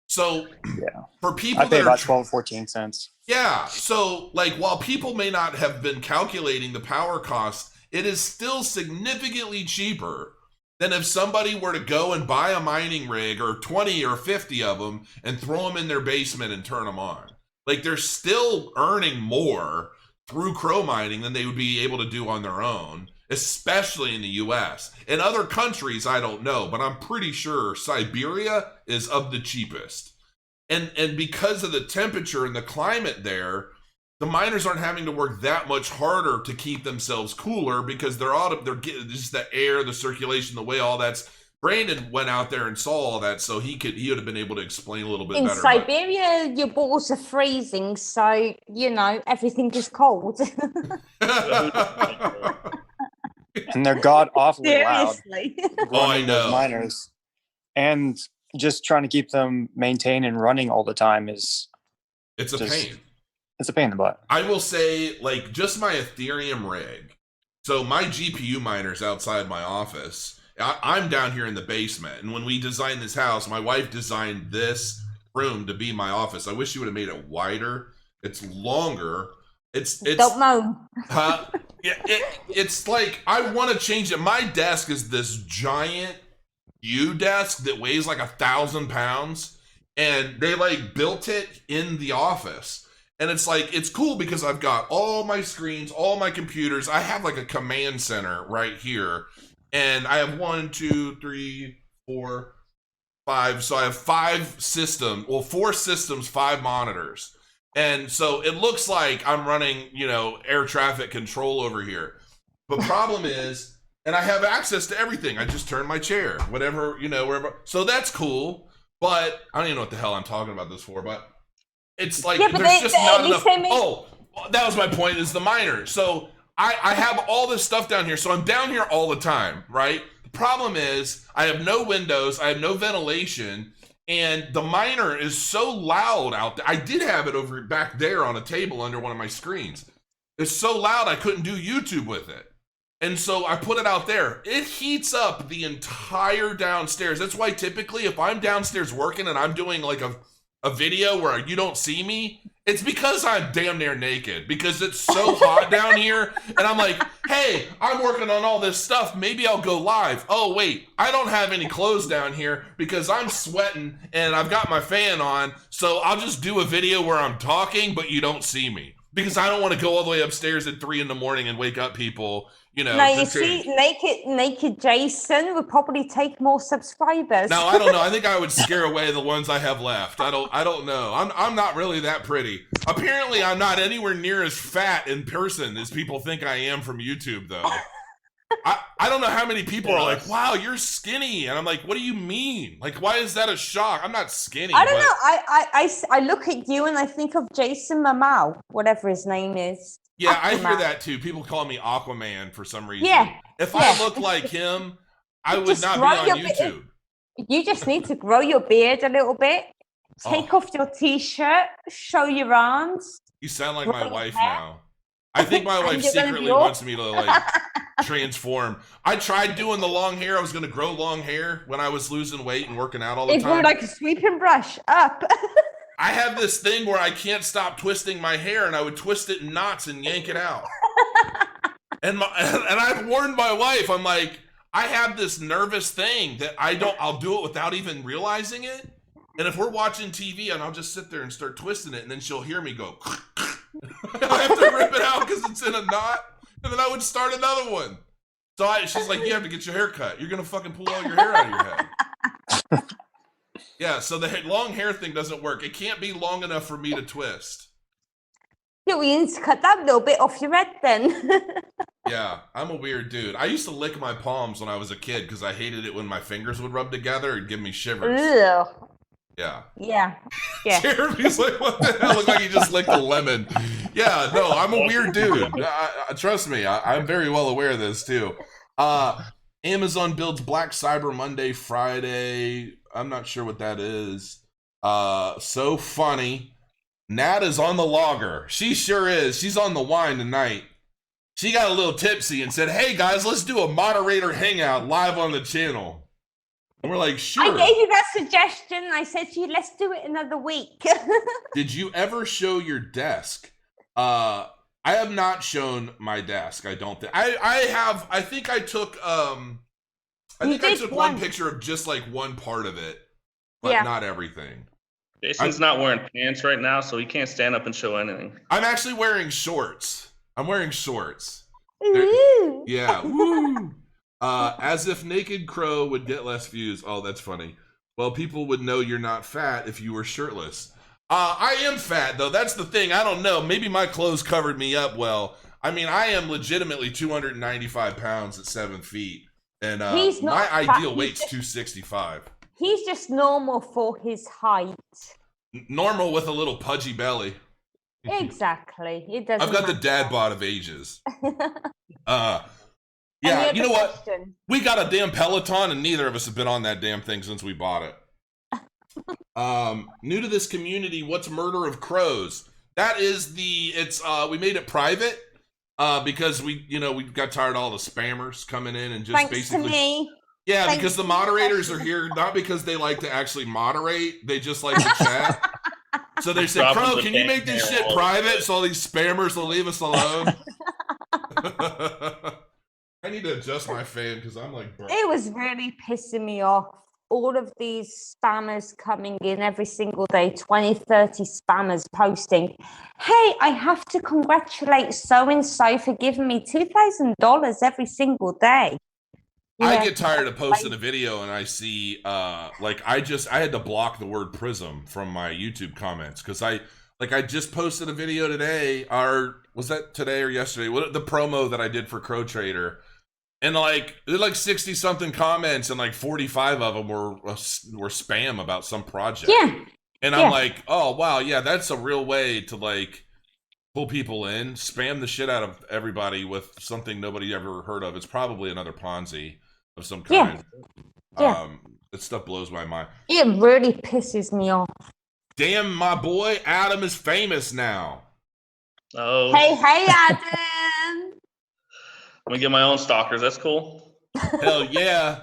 So Yeah. for people I pay that about are 12, 14 cents. yeah, so like while people may not have been calculating the power cost, it is still significantly cheaper than if somebody were to go and buy a mining rig or 20 or 50 of them and throw them in their basement and turn them on. Like they're still earning more through crow mining than they would be able to do on their own, especially in the US. In other countries, I don't know, but I'm pretty sure Siberia is of the cheapest. And because of the temperature and the climate there, the miners aren't having to work that much harder to keep themselves cooler because they're getting just the air, the circulation, the way all that's. Brandon went out there and saw all that, so he would have been able to explain a little bit In better. Siberia, your balls are freezing, so everything is cold. And they're god awfully loud. Seriously. Running I know. those miners. And just trying to keep them maintained and running all the time it's a just- pain. it's a pain in the butt. I will say, like, just my Ethereum rig. So my GPU miner's outside my office. I'm down here in the basement. And when we designed this house, my wife designed this room to be my office. I wish she would have made it wider. It's longer. It's Don't moan. yeah, it's like I want to change it. My desk is this giant U desk that weighs like 1,000 pounds, and they like built it in the office. And it's like, it's cool because I've got all my screens, all my computers. I have like a command center right here. And I have 1, 2, 3, 4, 5. So I have 5 systems. Well, 4 systems, 5 monitors. And so it looks like I'm running, air traffic control over here. But problem is, and I have access to everything. I just turn my chair, whatever, wherever. So that's cool. But I don't even know what the hell I'm talking about this for, but it's like there's just not enough. Oh, that was my point, is the miner. So I have all this stuff down here. So I'm down here all the time, right? The problem is I have no windows. I have no ventilation. And the miner is so loud out there. I did have it over back there on a table under one of my screens. It's so loud I couldn't do YouTube with it. And so I put it out there. It heats up the entire downstairs. That's why typically if I'm downstairs working and I'm doing like a video where you don't see me, it's because I'm damn near naked because it's so hot down here. And I'm like, hey, I'm working on all this stuff. Maybe I'll go live. Oh, wait, I don't have any clothes down here because I'm sweating and I've got my fan on. So I'll just do a video where I'm talking, but you don't see me because I don't want to go all the way upstairs at 3 a.m. and wake up people. No, you see, naked Jason would probably take more subscribers. No, I don't know. I think I would scare away the ones I have left. I don't know. I'm not really that pretty. Apparently, I'm not anywhere near as fat in person as people think I am from YouTube, though. I don't know how many people are like, wow, you're skinny. And I'm like, what do you mean? Like, why is that a shock? I'm not skinny. I don't know. I look at you and I think of Jason Mamau, whatever his name is. Yeah, I hear Aquaman. that too. People call me Aquaman for some reason. Yeah. If yeah. I looked like him, I would Just not be grow on your YouTube. You just need to grow your beard a little bit. Take off your t-shirt, show your arms. You sound like grow my your wife hair. now. I think my wife you're gonna be secretly all- wants me to like transform. I tried doing the long hair. I was going to grow long hair when I was losing weight and working out all the It grew time. like a sweeping brush up. I have this thing where I can't stop twisting my hair, and I would twist it in knots and yank it out. And I've warned my wife. I'm like, I have this nervous thing that I'll do it without even realizing it. And if we're watching TV, and I'll just sit there and start twisting it, and then she'll hear me go. I have to rip it out because it's in a knot, and then I would start another one. So she's like, you have to get your hair cut. You're gonna fucking pull all your hair out of your head. Yeah, so the long hair thing doesn't work. It can't be long enough for me to twist. Yeah, we need to cut that little bit off your head then. Yeah, I'm a weird dude. I used to lick my palms when I was a kid because I hated it when my fingers would rub together and give me shivers. Ugh. Yeah. Yeah. Jeremy's like, what the hell? Look like he just licked a lemon. Yeah, no, I'm a weird dude. Trust me, I'm very well aware of this too. Amazon builds Black Cyber Monday, Friday. I'm not sure what that is. So funny. Nat is on the logger. She sure is. She's on the wine tonight. She got a little tipsy and said, hey guys, let's do a moderator hangout live on the channel. And we're like, sure. I gave you that suggestion. I said to you, let's do it another week. Did you ever show your desk? I have not shown my desk. I don't think I have. I think I took one picture of just like one part of it, but not everything. Jason's not wearing pants right now, so he can't stand up and show anything. I'm actually wearing shorts. I'm wearing shorts. Ooh. Yeah. Woo. As if Naked Crow would get less views. Oh, that's funny. Well, people would know you're not fat if you were shirtless. I am fat, though. That's the thing. I don't know. Maybe my clothes covered me up well. I mean, I am legitimately 295 pounds at 7 feet. And my ideal weight's 265. He's just normal for his height. Normal with a little pudgy belly. Exactly. It doesn't I've got the dad bod of ages. Yeah, you know what? We got a damn Peloton, and neither of us have been on that damn thing since we bought it. New to this community, what's Murder of Crows? That is we made it private because we got tired of all the spammers coming in and just Thanks to me. Yeah, Thanks because the moderators are here not because they like to actually moderate, they just like to chat. So they said, Crow, can you make this shit private so all these spammers will leave us alone? I need to adjust my fan because I'm like, bro. It was really pissing me off. All of these spammers coming in every single day, 20, 30 spammers posting, hey, I have to congratulate so-and-so for giving me $2,000 every single day. I get tired of posting a video and I see, I had to block the word prism from my YouTube comments because I just posted a video today, or was that today or yesterday? The promo that I did for Crow Trader. And there's 60 something comments and 45 of them were spam about some project. Yeah. And I'm like, oh wow, yeah, that's a real way to pull people in, spam the shit out of everybody with something nobody ever heard of. It's probably another Ponzi of some kind. Yeah. That stuff blows my mind. It really pisses me off. Damn, my boy Adam is famous now. Oh. Hey, Adam. I'm gonna get my own stalkers. That's cool. Hell yeah.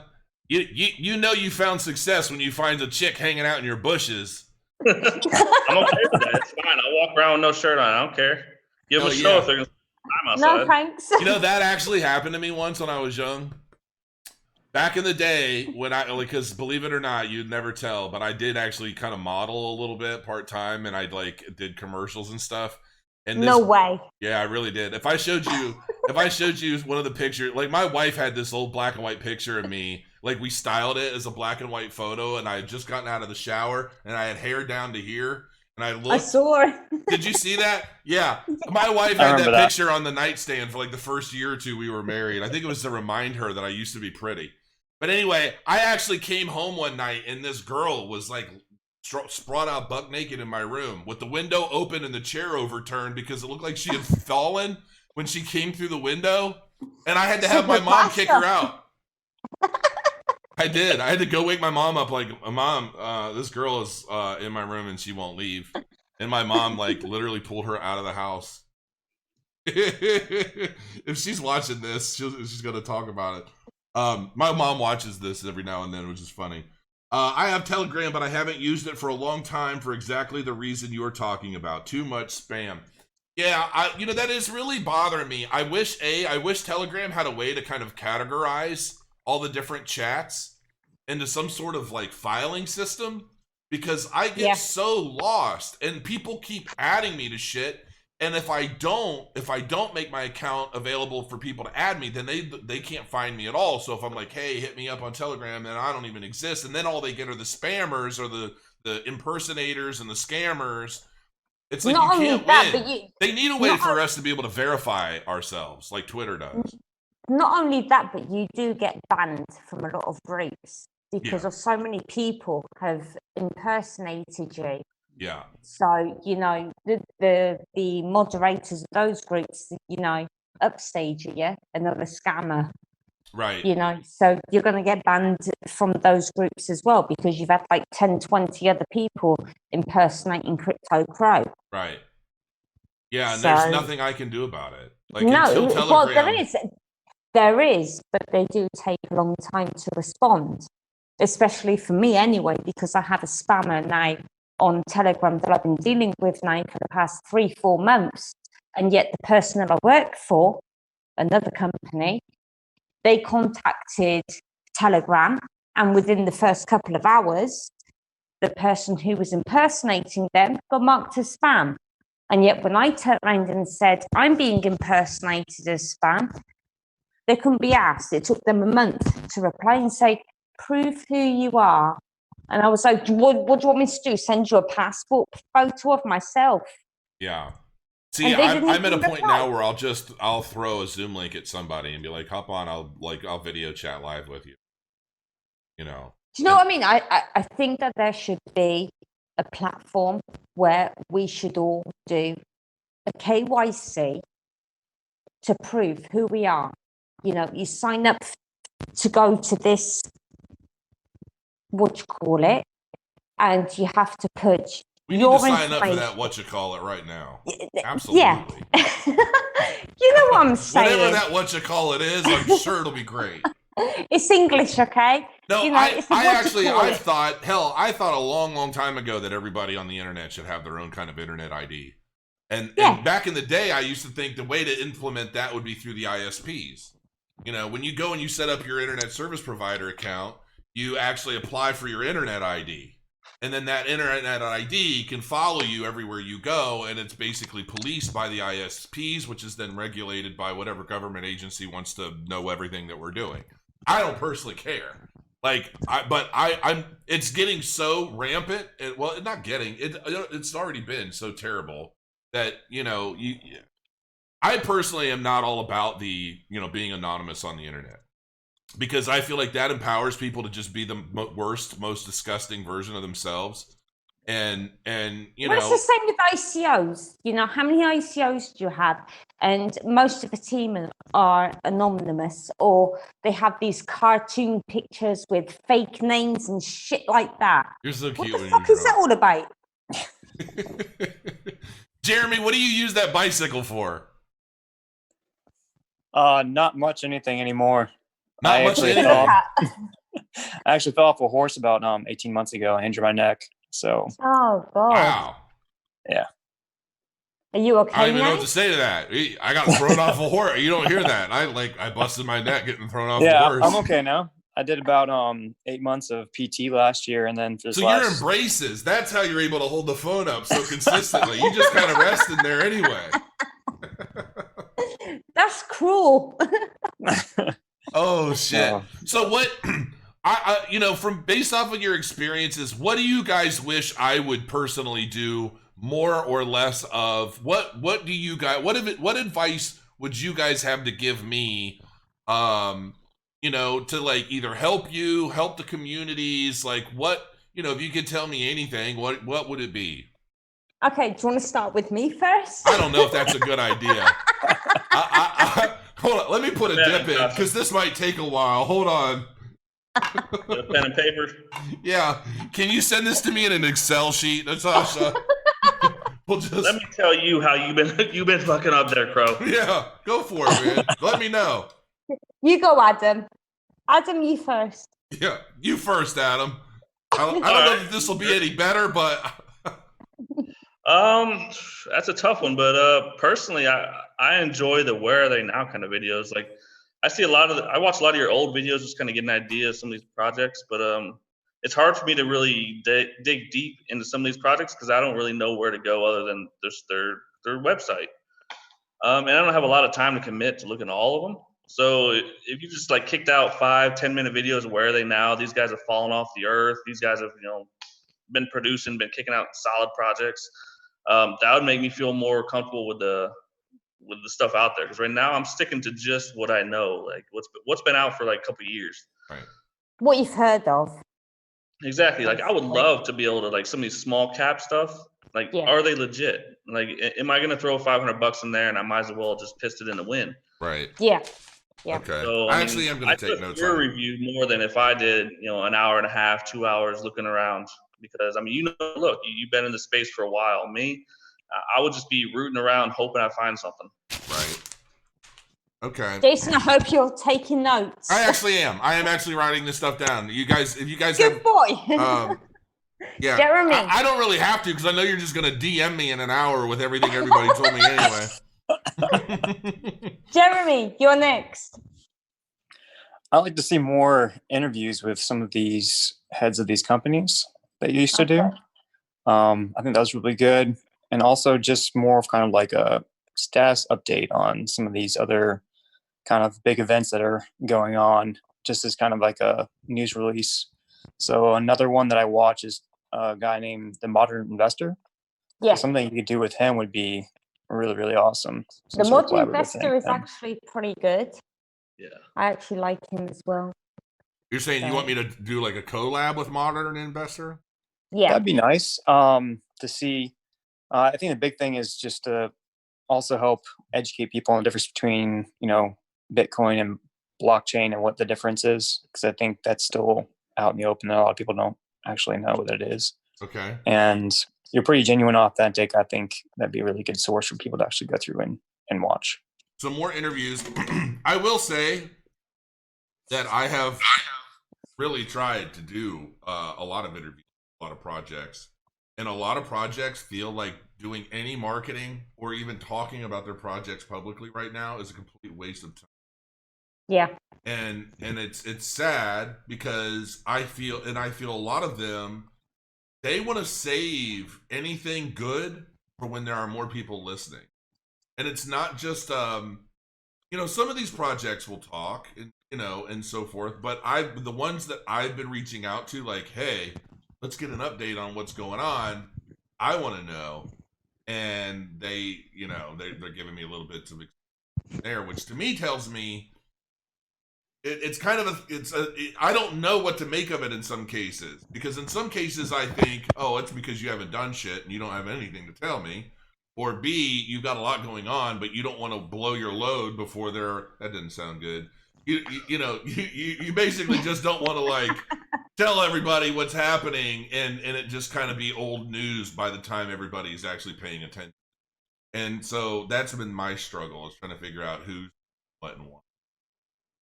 You know you found success when you find a chick hanging out in your bushes. I'm okay with that. It's fine. I'll walk around with no shirt on. I don't care. Give them a show if they're gonna time outside. No thanks. You know, that actually happened to me once when I was young. Back in the day, when because believe it or not, you'd never tell, but I did actually kind of model a little bit part-time, and I did commercials and stuff. And no way. Yeah, I really did. If I showed you one of the pictures, my wife had this old black and white picture of me. We styled it as a black and white photo, and I had just gotten out of the shower, and I had hair down to here, and I looked. I saw it. Did you see that? Yeah. My wife had that picture on the nightstand for the first year or two we were married. I think it was to remind her that I used to be pretty. But anyway, I actually came home one night, and this girl was sprawled out buck naked in my room with the window open and the chair overturned because it looked like she had fallen when she came through the window. And I had to have my mom kick her out. I did. I had to go wake my mom up like, Mom, this girl is in my room and she won't leave. And my mom like literally pulled her out of the house. If she's watching this, she's going to talk about it. My mom watches this every now and then, which is funny. I have Telegram, but I haven't used it for a long time for exactly the reason you're talking about. Too much spam. Yeah, that is really bothering me. I wish Telegram had a way to kind of categorize all the different chats into some sort of like filing system, because I get so lost and people keep adding me to shit. And if I don't make my account available for people to add me, then they can't find me at all. So if I'm like, hey, hit me up on Telegram, then I don't even exist. And then all they get are the spammers or the impersonators and the scammers. It's like Not you only can't that, win. but They need a way for us to be able to verify ourselves, like Twitter does. Not only that, but you do get banned from a lot of groups because of so many people have impersonated you. Yeah. So, the moderators of those groups, upstage you, another scammer. Right. So you're going to get banned from those groups as well because you've had like 10, 20 other people impersonating Crypto Crow. Right. Yeah, and there's nothing I can do about it. Like, no, until Telegram... well, there is, but they do take a long time to respond, especially for me anyway, because I have a spammer now on Telegram that I've been dealing with now for the past 3-4 months. And yet the person that I work for, another company, they contacted Telegram, and within the first couple of hours, the person who was impersonating them got marked as spam. And yet when I turned around and said, I'm being impersonated as spam, they couldn't be asked. It took them a month to reply and say, prove who you are. And I was like, what do you want me to do? Send you a passport photo of myself? Yeah. See, I'm at a point now where I'll throw a Zoom link at somebody and be like, hop on, I'll video chat live with you. Do you know what I mean? I think that there should be a platform where we should all do a KYC to prove who we are. You sign up to go to this, and you have to put we need to sign up for that right now. Absolutely. Yeah. You know what I'm saying? Whatever that is, I'm sure it'll be great. It's English, okay? No, I thought a long, long time ago that everybody on the internet should have their own kind of internet ID. And back in the day, I used to think the way to implement that would be through the ISPs. When you go and you set up your internet service provider account, you actually apply for your internet ID. And then that internet ID can follow you everywhere you go, and it's basically policed by the ISPs, which is then regulated by whatever government agency wants to know everything that we're doing. I don't personally care. It's getting so rampant. It's already been so terrible that, I personally am not all about the, being anonymous on the internet. Because I feel like that empowers people to just be the worst, most disgusting version of themselves. And it's the same with ICOs. How many ICOs do you have? And most of the team are anonymous, or they have these cartoon pictures with fake names and shit like that. You're so cute. What the fuck is that all about? Jeremy, what do you use that bicycle for? Not much anything anymore. Not much anything. I actually fell off a horse about 18 months ago. I injured my neck. So. Oh God. Wow. Yeah. Are you okay? I don't even know what to say to that. I got thrown off a horse. You don't hear that. I busted my neck getting thrown off a horse. I'm okay now. I did about 8 months of PT last year, and then you're in braces. That's how you're able to hold the phone up so consistently. You just kind of rest in there anyway. That's cruel. Oh shit! No. So what? From based off of your experiences, what do you guys wish I would personally do more or less of? What do you guys? What advice would you guys have to give me? To like either help the communities, like what if you could tell me anything, what would it be? Okay, do you want to start with me first? I don't know if that's a good idea. Hold on, let me put a dip in because this might take a while. Hold on. Get a pen and paper. Yeah, can you send this to me in an Excel sheet, Natasha? Let me tell you how you've been fucking up there, Crow. Yeah, go for it, man. Let me know. You go, Adam. Adam, you first. Yeah, you first, Adam. I don't know if this will be any better, but that's a tough one. But personally, I enjoy the where are they now kind of videos. Like I watch a lot of your old videos, just kind of get an idea of some of these projects. But it's hard for me to really dig deep into some of these projects because I don't really know where to go other than just their website. And I don't have a lot of time to commit to looking at all of them. So if you just like kicked out 5-10 minute videos of where are they now, these guys have fallen off the earth. These guys have been producing, been kicking out solid projects. That would make me feel more comfortable with the stuff out there. Because right now I'm sticking to just what I know, like what's been out for like a couple of years. Right. What you've heard of. Exactly. Like I would love to be able to like some of these small cap stuff. Like, are they legit? Like, am I going to throw $500 in there and I might as well just pissed it in the wind? Right. Yeah. Yeah. Okay. So, I actually am going to take notes on your review more than if I did, an hour and a half, 2 hours looking around. Because look, you've been in the space for a while. Me, I would just be rooting around, hoping I find something. Right. Okay. Jason, I hope you're taking notes. I actually am. I am actually writing this stuff down. If you guys Good have, boy. yeah, Jeremy. I don't really have to because I know you're just going to DM me in an hour with everything everybody told me anyway. Jeremy, you're next. I like to see more interviews with some of these heads of these companies that you used to do. I think that was really good. And also just more of kind of like a status update on some of these other kind of big events that are going on, just as kind of like a news release. So another one that I watch is a guy named the Modern Investor. Yeah. Something you could do with him would be really, really awesome. The Modern Investor is actually pretty good. Yeah. I actually like him as well. You're saying you want me to do like a collab with Modern Investor? Yeah. That'd be nice to see. I think the big thing is just to also help educate people on the difference between, Bitcoin and blockchain and what the difference is. Because I think that's still out in the open. A lot of people don't actually know what it is. Okay. And you're pretty genuine, authentic. I think that'd be a really good source for people to actually go through and watch. Some more interviews. I will say that I have really tried to do a lot of interviews, a lot of projects. And a lot of projects feel like doing any marketing or even talking about their projects publicly right now is a complete waste of time. Yeah. And it's sad because I feel a lot of them, they want to save anything good for when there are more people listening. And it's not just some of these projects will talk and and so forth, but the ones that I've been reaching out to, like, hey, let's get an update on what's going on. I want to know. And they, they're giving me a little bit of there, which to me tells me it's kind of I don't know what to make of it in some cases, because in some cases I think, oh, it's because you haven't done shit and you don't have anything to tell me. Or B, you've got a lot going on, but you don't want to blow your load before that didn't sound good. You basically just don't want to like tell everybody what's happening and it just kind of be old news by the time everybody's actually paying attention. And so that's been my struggle, is trying to figure out who's what and what.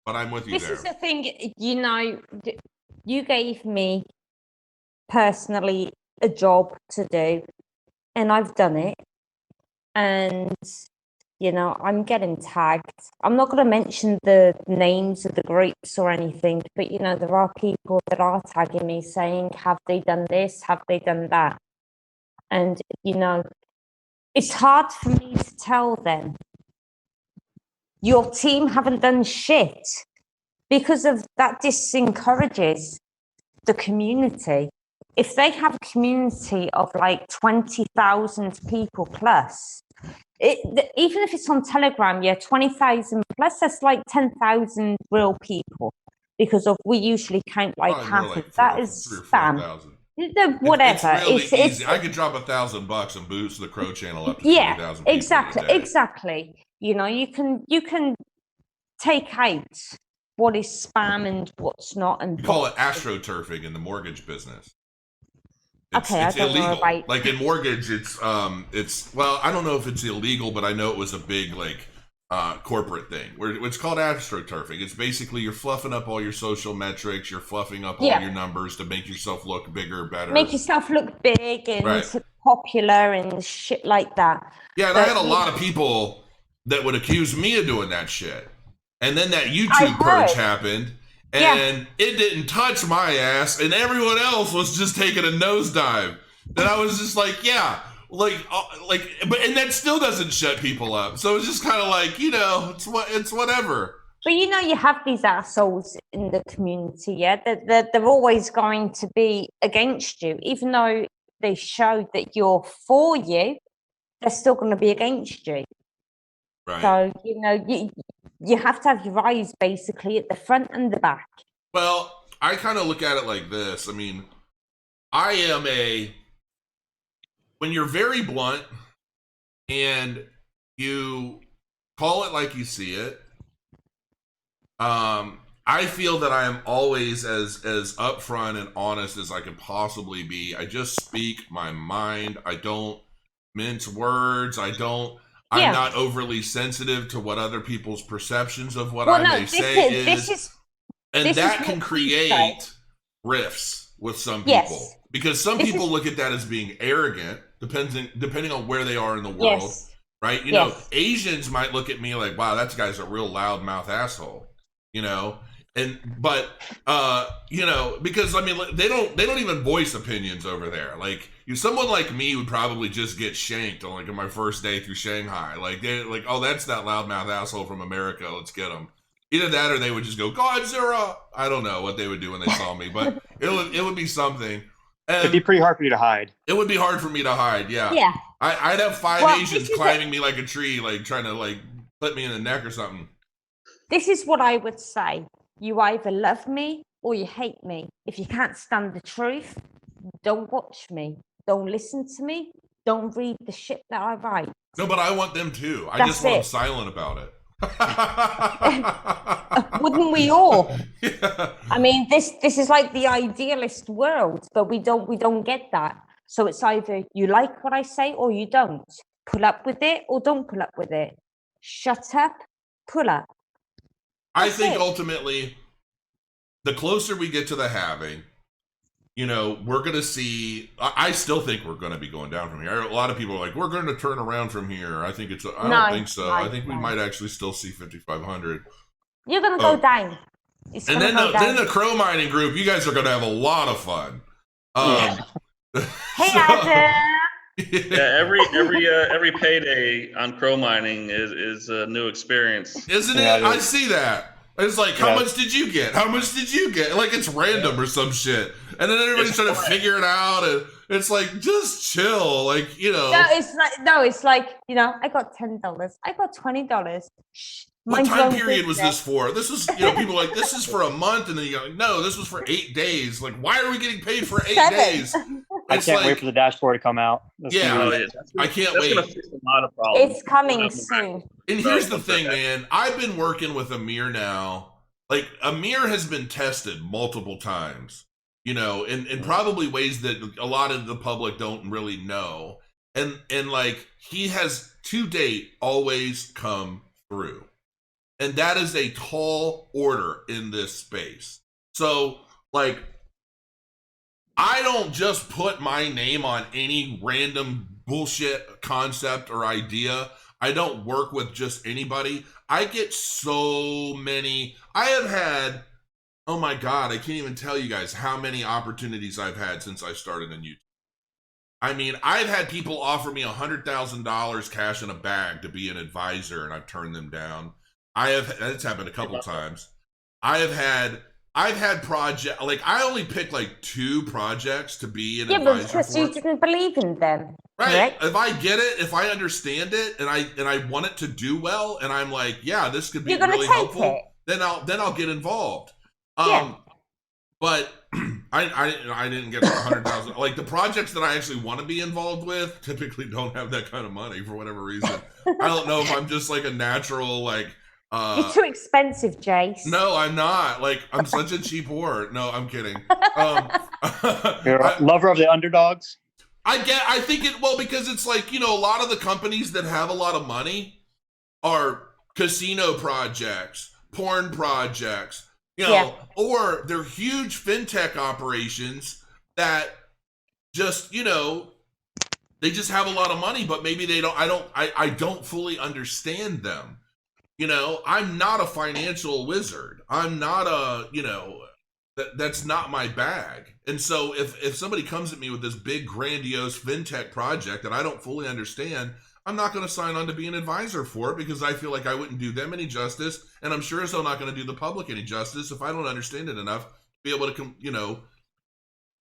But I'm with you there. This is the thing, you gave me personally a job to do, and I've done it. And I'm getting tagged. I'm not going to mention the names of the groups or anything, but there are people that are tagging me saying, have they done this? Have they done that? And it's hard for me to tell them, your team haven't done shit, because of that disencourages the community. If they have a community of like 20,000 people plus, even if it's on Telegram, 20,000 plus, that's like 10,000 real people, because we usually count like half of that is spam. Whatever. It's really easy. I could drop $1,000 and boost the Crow channel up to 20,000 people. Exactly. You know, you can take out what is spam and what's not, and we call it astroturfing in the mortgage business. It's illegal. Like in mortgage, it's well, I don't know if it's illegal, but I know it was a big corporate thing where it's called astroturfing. It's basically you're fluffing up all your social metrics, you're fluffing up all your numbers to make yourself look bigger, better. Make yourself look big and popular and shit like that. Yeah, and I had a lot of people that would accuse me of doing that shit. And then that YouTube purge happened. And it didn't touch my ass, and everyone else was just taking a nosedive. And I was just like, but that still doesn't shut people up. So it's just kind of like, you know, it's whatever. But you know, you have these assholes in the community, yeah. They're always going to be against you, even though they show that you're for you. They're still going to be against you. Right. So you know, you have to have your eyes basically at the front and the back. Well, I kind of look at it like this. I mean, when you're very blunt and you call it like you see it, I feel that I am always as upfront and honest as I can possibly be. I just speak my mind. I don't mince words. I'm not overly sensitive to what other people's perceptions of what may say is. And that can create rifts with some people. Because some people look at that as being arrogant, depending on where they are in the world. Right? You know, Asians might look at me like, wow, that guy's a real loudmouth asshole. You know? But you know, because I mean, they don't even voice opinions over there. Like, someone like me would probably just get shanked on on my first day through Shanghai. Like, oh, that's that loudmouth asshole from America. Let's get him. Either that, or they would just go Godzilla. I don't know what they would do when they saw me, but it would be something. And it'd be pretty hard for you to hide. It would be hard for me to hide. Yeah. Yeah. I'd have five Asians climbing me like a tree, trying to put me in the neck or something. This is what I would say. You either love me or you hate me. If you can't stand the truth, don't watch me. Don't listen to me. Don't read the shit that I write. No, but I want them too. I just want them silent about it. Wouldn't we all? Yeah. I mean, this is like the idealist world, but we don't get that. So it's either you like what I say or you don't. Pull up with it or don't pull up with it. Shut up, pull up. I think ultimately, the closer we get to the halving, you know, we're going to see, I still think we're going to be going down from here. A lot of people are like, we're going to turn around from here. I think I don't think so. I think we might actually still see 5,500. You're going to go down. And then the Crow mining group, you guys are going to have a lot of fun. Hey, Adam. Yeah, every payday on Crow mining is a new experience, isn't it? I see that. It's like, how much did you get? How much did you get? Like, it's random or some shit, and then everybody's trying to figure it out, and it's like, just chill, like, you know. It's like you know, I got $10, I got $20. What time period was this for? This was, you know, people are like, this is for a month, and then you're like, no, this was for 8 days. Like, why are we getting paid for 8 days? I can't wait for the dashboard to come out. I can't wait. Gonna fix a lot of problems. It's coming soon. And here's the thing, man. I've been working with Amir now. Like, Amir has been tested multiple times, you know, in probably ways that a lot of the public don't really know. And like, he has to date always come through. And that is a tall order in this space. So, like, I don't just put my name on any random bullshit concept or idea. I don't work with just anybody. I get so many. I have had, oh my God, I can't even tell you guys how many opportunities I've had since I started on YouTube. I mean, I've had people offer me $100,000 cash in a bag to be an advisor, and I've turned them down. That's happened a couple times. I've had project, like, I only picked like 2 projects to be an advisor because you didn't believe in them. Right. Correct? If I get it, if I understand it, and I want it to do well, and I'm like, yeah, this could be really helpful, then I'll get involved. But I didn't get 100,000. Like the projects that I actually want to be involved with typically don't have that kind of money for whatever reason. I don't know if I'm just like a natural like. You're too expensive, Jace. No, I'm not. Like I'm such a cheap whore. No, I'm kidding. You're a lover of the underdogs. I think it because it's like, you know, a lot of the companies that have a lot of money are casino projects, porn projects, you know, or they're huge fintech operations that just, you know, they just have a lot of money, but maybe they don't, I don't fully understand them. You know, I'm not a financial wizard. I'm not a, you know, that's not my bag. And so if somebody comes at me with this big grandiose fintech project that I don't fully understand, I'm not going to sign on to be an advisor for it because I feel like I wouldn't do them any justice. And I'm sure as hell not going to do the public any justice if I don't understand it enough to be able to, you know,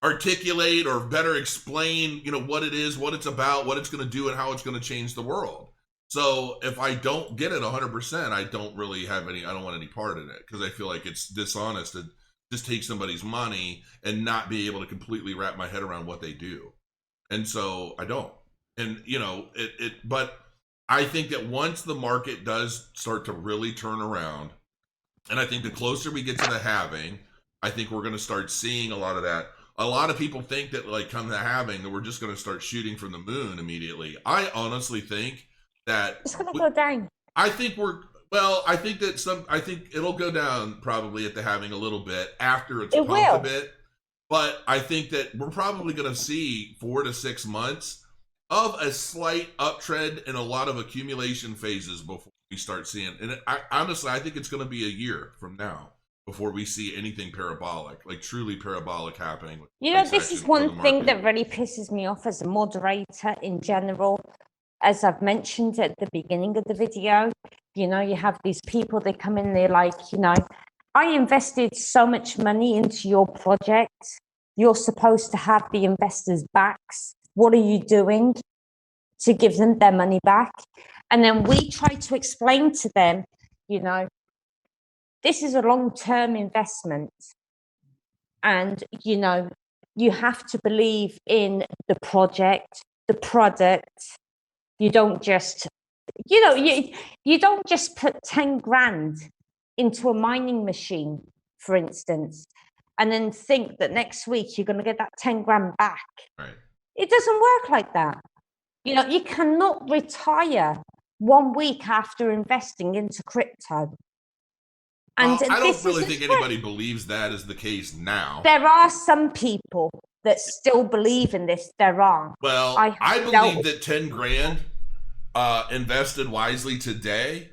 articulate or better explain, you know, what it is, what it's about, what it's going to do, and how it's going to change the world. So if I don't get it 100%, I don't really have I don't want any part in it because I feel like it's dishonest to just take somebody's money and not be able to completely wrap my head around what they do. And so I don't. And, you know, but I think that once the market does start to really turn around, and I think the closer we get to the halving, I think we're going to start seeing a lot of that. A lot of people think that like come the halving that we're just going to start shooting from the moon immediately. I honestly think that it's going to go down. I think I think it'll go down probably at the halving a little bit after it's pumped a bit. But I think that we're probably going to see 4 to 6 months of a slight uptrend and a lot of accumulation phases before we start seeing. And honestly, I think it's going to be a year from now before we see anything parabolic, like truly parabolic happening. You know, this is one thing that really pisses me off as a moderator in general. As I've mentioned at the beginning of the video, you know, you have these people, they come in, they're like, you know, I invested so much money into your project. You're supposed to have the investors' backs. What are you doing to give them their money back? And then we try to explain to them, you know, this is a long-term investment. And, you know, you have to believe in the project, the product. You don't just, you know, you don't just put 10 grand into a mining machine, for instance, and then think that next week you're going to get that 10 grand back. Right. It doesn't work like that. You know, you cannot retire 1 week after investing into crypto. And I don't really think anybody believes that is the case now. There are some people that still believe in this. There are. Well, I believe that 10 grand invested wisely today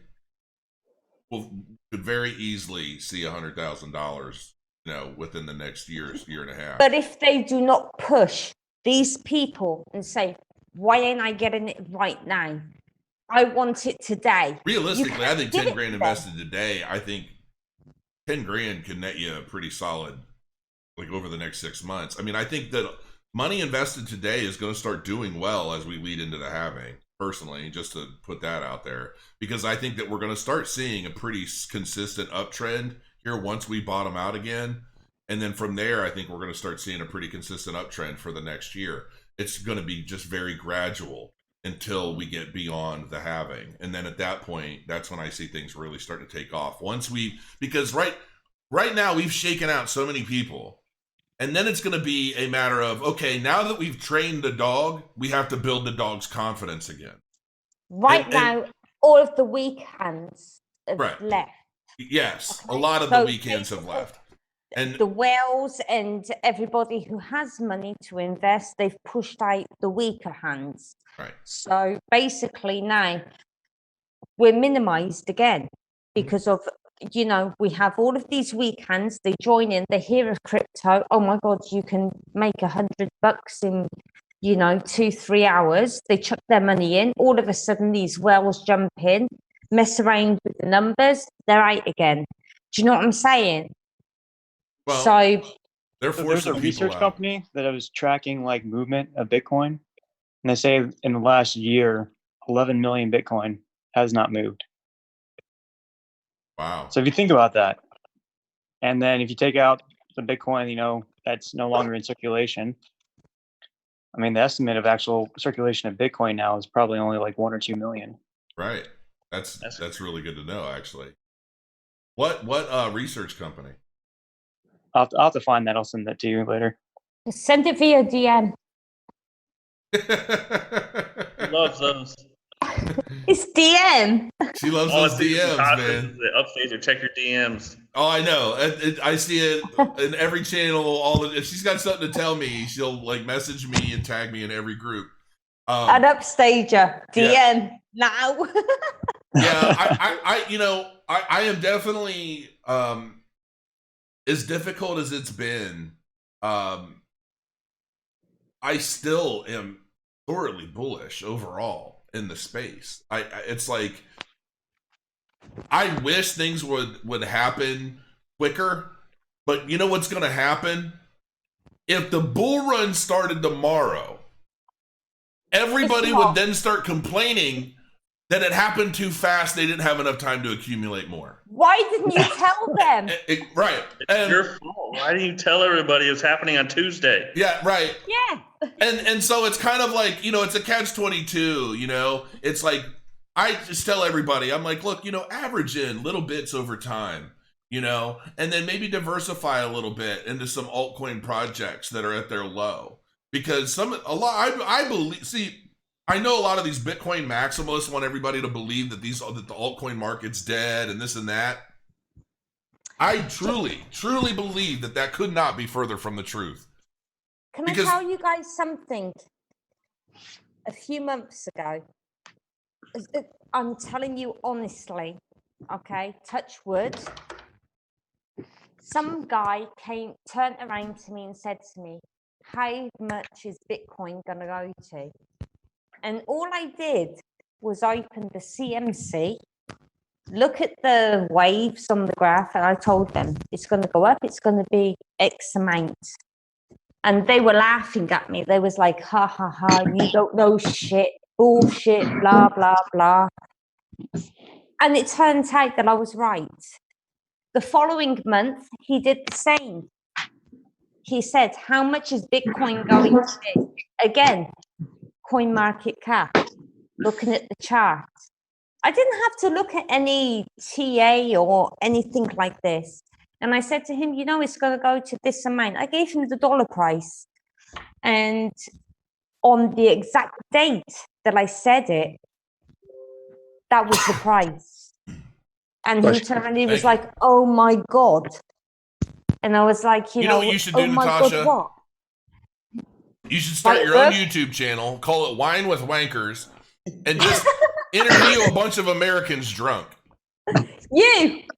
could very easily see $100,000, you know, within the next year and a half. But if they do not push these people and say, why ain't I getting it right now? I want it today. Realistically, I think 10 grand invested today, I think 10 grand can net you a pretty solid, like over the next 6 months. I mean, I think that money invested today is going to start doing well as we lead into the halving, personally, just to put that out there, because I think that we're going to start seeing a pretty consistent uptrend here once we bottom out again. And then from there, I think we're going to start seeing a pretty consistent uptrend for the next year. It's going to be just very gradual until we get beyond the halving. And then at that point, that's when I see things really start to take off. Because right now we've shaken out so many people. And then it's going to be a matter of, okay, now that we've trained the dog, we have to build the dog's confidence again. Now, all of the weak hands have left. Yes, okay. A lot of the weak hands have left. And the whales and everybody who has money to invest, they've pushed out the weaker hands. Right. So basically now we're minimized again because of, you know, we have all of these weak hands, they join in, they hear of crypto, oh my God, you can make $100 in, you know, 2-3 hours. They chuck their money in. All of a sudden these whales jump in, mess around with the numbers, they're out again. Do you know what I'm saying? Well, so there's a research company that was tracking like movement of Bitcoin, and they say in the last year, 11 million Bitcoin has not moved. Wow. So if you think about that, and then if you take out the Bitcoin, you know, that's no longer in circulation. I mean, the estimate of actual circulation of Bitcoin now is probably only like 1 or 2 million. Right. That's really good to know, actually. What research company? I'll have to find that. I'll send that to you later. Send it via DM. Loves those. It's DM. She loves All I those see is DMs, Natasha man. is the upstage, check your DMs. Oh, I know. I see it in every channel. If she's got something to tell me, she'll like message me and tag me in every group. An upstager. DM now. Yeah, I am definitely as difficult as it's been. I still am thoroughly bullish overall in the space. It's like I wish things would happen quicker, but you know what's going to happen? If the bull run started tomorrow, everybody would then start complaining that it happened too fast. They didn't have enough time to accumulate more. Why didn't you tell them? Right. It's your fault. Why didn't you tell everybody it was happening on Tuesday? Yeah, right. Yeah. And so it's kind of like, you know, it's a catch-22, you know? It's like, I just tell everybody, I'm like, look, you know, average in little bits over time, you know? And then maybe diversify a little bit into some altcoin projects that are at their low. Because I believe, see, I know a lot of these Bitcoin maximalists want everybody to believe that the altcoin market's dead and this and that. I truly believe that could not be further from the truth. Can I tell you guys something? A few months ago, I'm telling you honestly, okay, touch wood. Some guy turned around to me and said to me, how much is Bitcoin going to go to? And all I did was open the CMC, look at the waves on the graph, and I told them it's going to go up, it's going to be X amount. And they were laughing at me. They was like, ha, ha, ha, you don't know shit, bullshit, blah, blah, blah. And it turned out that I was right. The following month, he did the same. He said, how much is Bitcoin going to be? Again, coin market cap, looking at the chart. I didn't have to look at any TA or anything like this. And I said to him, you know, it's going to go to this amount. I gave him the dollar price. And on the exact date that I said it, that was the price. And he turned and he was like, oh my God. And I was like, you know what you should do, oh my Natasha? God, what? You should start your own YouTube channel, call it Wine with Wankers, and just interview a bunch of Americans drunk.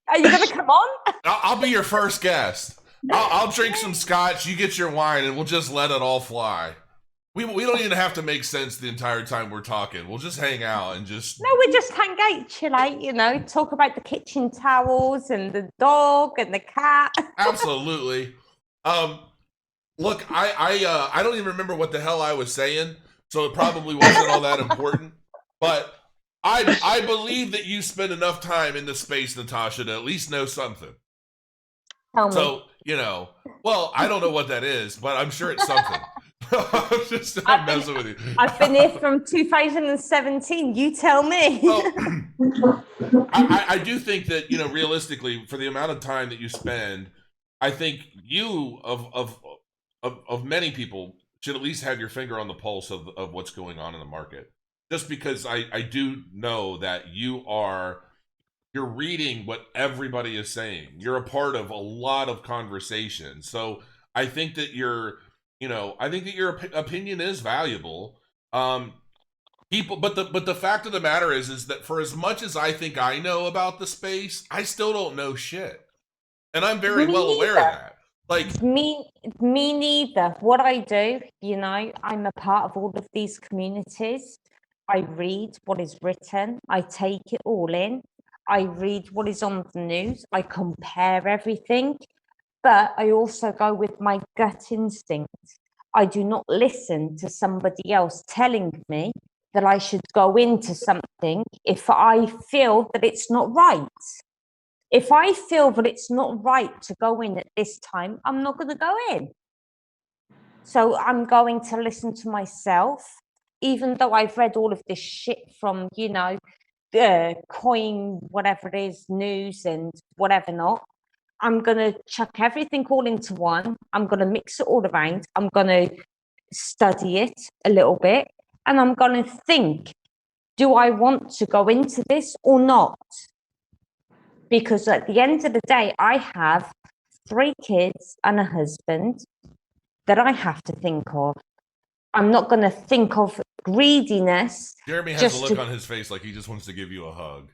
Are you going to come on? I'll be your first guest. I'll drink some scotch, you get your wine, and we'll just let it all fly. We don't even have to make sense the entire time we're talking. We'll just hang out and just... No, we just hang out, chill out, you know, talk about the kitchen towels and the dog and the cat. Absolutely. Look, I don't even remember what the hell I was saying, so it probably wasn't all that important. But I believe that you spend enough time in the space, Natasha, to at least know something. Tell me. So, you know, well, I don't know what that is, but I'm sure it's something. I'm messing with you. I've been here from 2017. You tell me. Well, I do think that, you know, realistically, for the amount of time that you spend, I think you of many people should at least have your finger on the pulse of what's going on in the market. Just because I do know that you're reading what everybody is saying. You're a part of a lot of conversation. So I think that your opinion is valuable. But the fact of the matter is that for as much as I think I know about the space, I still don't know shit. And I'm very well aware of that. Like me neither. What I do, you know, I'm a part of all of these communities. I read what is written. I take it all in. I read what is on the news. I compare everything. But I also go with my gut instinct. I do not listen to somebody else telling me that I should go into something if I feel that it's not right. If I feel that it's not right to go in at this time, I'm not going to go in. So I'm going to listen to myself, even though I've read all of this shit from, you know, coin, whatever it is, news and whatever not. I'm going to chuck everything all into one. I'm going to mix it all around. I'm going to study it a little bit. And I'm going to think, do I want to go into this or not? Because at the end of the day, I have 3 kids and a husband that I have to think of. I'm not going to think of greediness. Jeremy has a look on his face like he just wants to give you a hug.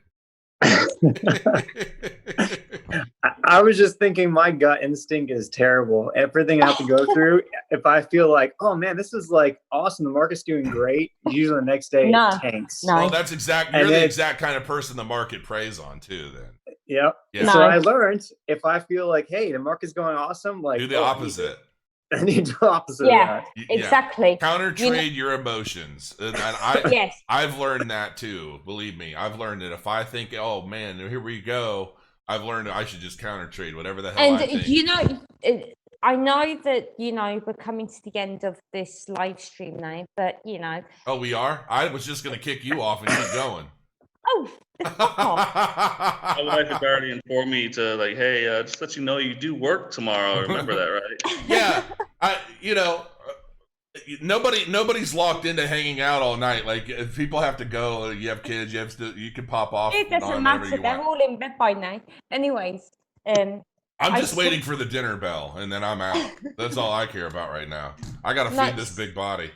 I was just thinking my gut instinct is terrible. Everything I have to go through, if I feel like, oh man, this is like awesome, the market's doing great, usually the next day it tanks. Well, that's you're the exact kind of person the market preys on too, then. Yep. Yeah. So I learned, if I feel like, hey, the market's going awesome, like do the opposite. I need the opposite of that. Exactly. Counter trade your emotions. And I've learned that too. Believe me, I've learned it. If I think, oh man, here we go, I've learned I should just counter trade whatever the hell I think. You know, I know that, you know, we're coming to the end of this live stream now, but you know. Oh, we are? I was just going to kick you off and keep going. Oh, my wife had already informed me to like, hey, just let you know you do work tomorrow. Remember that, right? Yeah, you know, nobody's locked into hanging out all night. Like, if people have to go, you have kids, you can pop off. It doesn't matter. They're all in bed by now. Anyways, I'm just waiting for the dinner bell, and then I'm out. That's all I care about right now. I gotta feed this big body.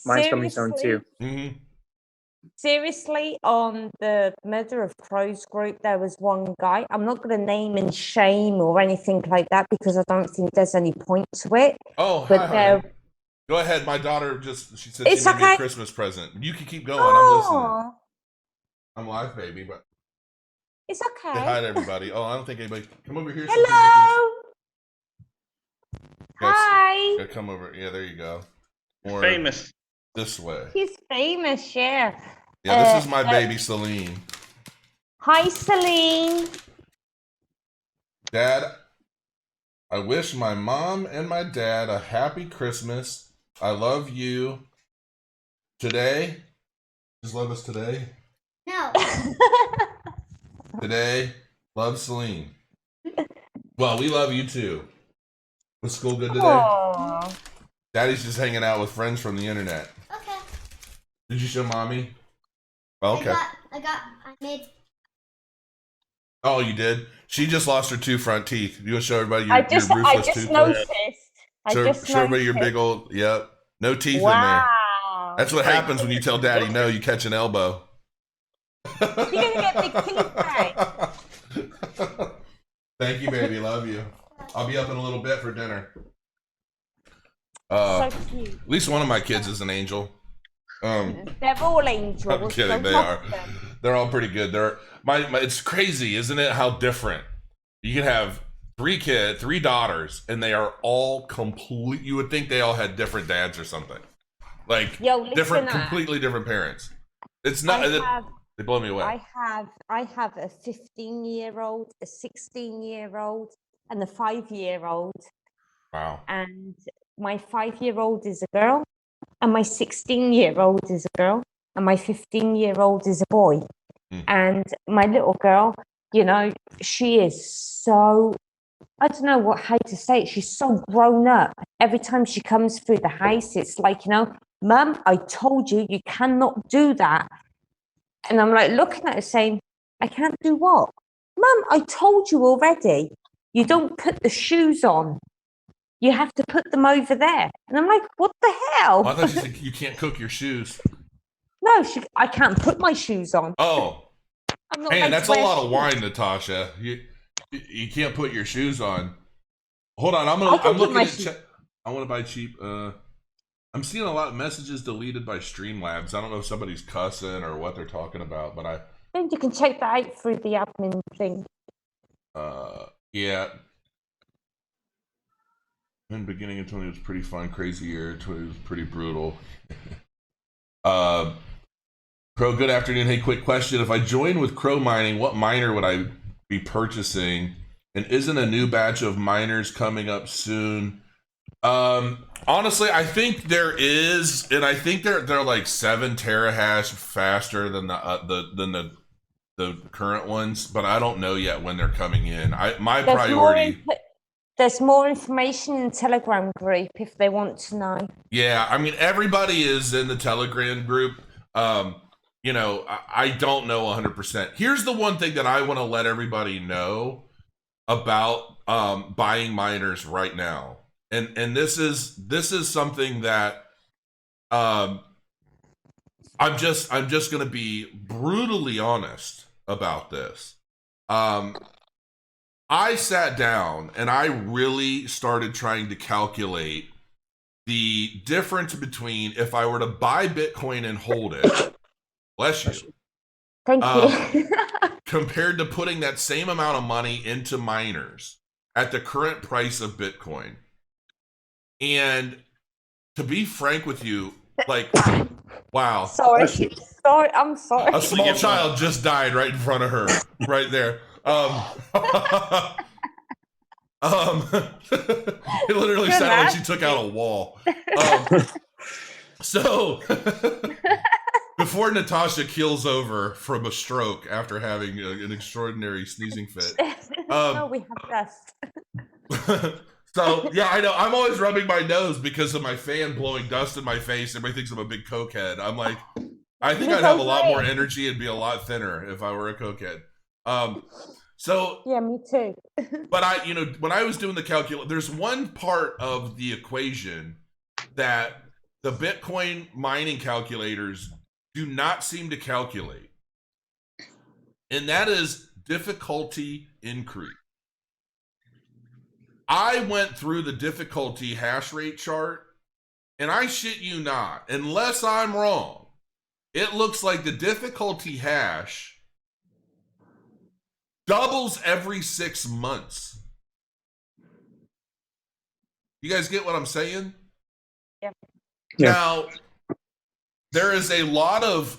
Mine's coming soon too. Mm-hmm. Seriously, on the Murder of Crows group, there was one guy. I'm not going to name and shame or anything like that because I don't think there's any point to it. Oh, but go ahead. My daughter she said it's she gave me a Christmas present. You can keep going. I'm listening. I'm live, baby, but it's okay. Say hi to everybody. Oh, I don't think anybody. Come over here. Hello. Hi. Yeah, come over. Yeah, there you go. More famous. This way. He's famous, yeah. Yeah, this is my baby, Celine. Hi, Celine. Dad, I wish my mom and my dad a happy Christmas. I love you. Today? Just love us today? No. Today, love Celine. Well, we love you too. Was school good today? Aww. Daddy's just hanging out with friends from the internet. Okay. Did you show mommy? Oh, okay. I made. Oh, you did? She just lost her 2 front teeth. You want to show everybody your ruthless tooth? I just noticed. Show everybody your big old, yep. No teeth in there. That's what happens when you tell daddy no, you catch an elbow. You're going to get big teeth back. Thank you, baby. Love you. I'll be up in a little bit for dinner. So cute. At least one of my kids is an angel. They're all angels. I'm kidding. They are. They're all pretty good. It's crazy, isn't it? How different. You can have 3 daughters, and they are all complete. You would think they all had different dads or something, like completely different parents. It's not. They blow me away. I have a 15-year-old, a 16-year-old, and a 5-year-old. Wow. And my 5-year-old is a girl, and my 16-year-old is a girl, and my 15-year-old is a boy. And my little girl, you know, she is so, I don't know how to say it. She's so grown up. Every time she comes through the house, it's like, you know, Mum, I told you, you cannot do that. And I'm like looking at her saying, I can't do what? Mum, I told you already. You don't put the shoes on. You have to put them over there. And I'm like, what the hell? Oh, I thought you said you can't cook your shoes. No, I can't put my shoes on. Oh. Man, that's a lot of wine, Natasha. You can't put your shoes on. Hold on, I'm looking at I want to buy cheap. I'm seeing a lot of messages deleted by Streamlabs. I don't know if somebody's cussing or what they're talking about, but I think you can check that out through the admin thing. Yeah. In the beginning of 20 was pretty fun, crazy year. 20 was pretty brutal. Crow, good afternoon. Hey, quick question. If I join with crow mining, what miner would I be purchasing? And isn't a new batch of miners coming up soon? Honestly, I think there is, and I think they're like 7 terahash faster than the current ones, but I don't know yet when they're coming in. My priority. There's more information in the Telegram group if they want to know. Yeah, I mean, everybody is in the Telegram group. You know, I don't know 100%. Here's the one thing that I want to let everybody know about buying miners right now. And this is something that I'm just going to be brutally honest about this. I sat down and I really started trying to calculate the difference between if I were to buy Bitcoin and hold it, bless you, Thank you. compared to putting that same amount of money into miners at the current price of Bitcoin. And to be frank with you, like, wow. Sorry, I'm sorry. A small child just died right in front of her, right there. It literally sounded like she took out a wall. So before Natasha keels over from a stroke after having an extraordinary sneezing fit. No, we have dust. So yeah, I know. I'm always rubbing my nose because of my fan blowing dust in my face. Everybody thinks I'm a big cokehead. I'm like, I think I'd have a lot more energy and be a lot thinner if I were a cokehead. So yeah, me too. But when I was doing the calculation, there's one part of the equation that the Bitcoin mining calculators do not seem to calculate, and that is difficulty increase. I went through the difficulty hash rate chart, and I shit you not, unless I'm wrong, it looks like the difficulty hash doubles every 6 months. You guys get what I'm saying? Yeah. Now, there is a lot of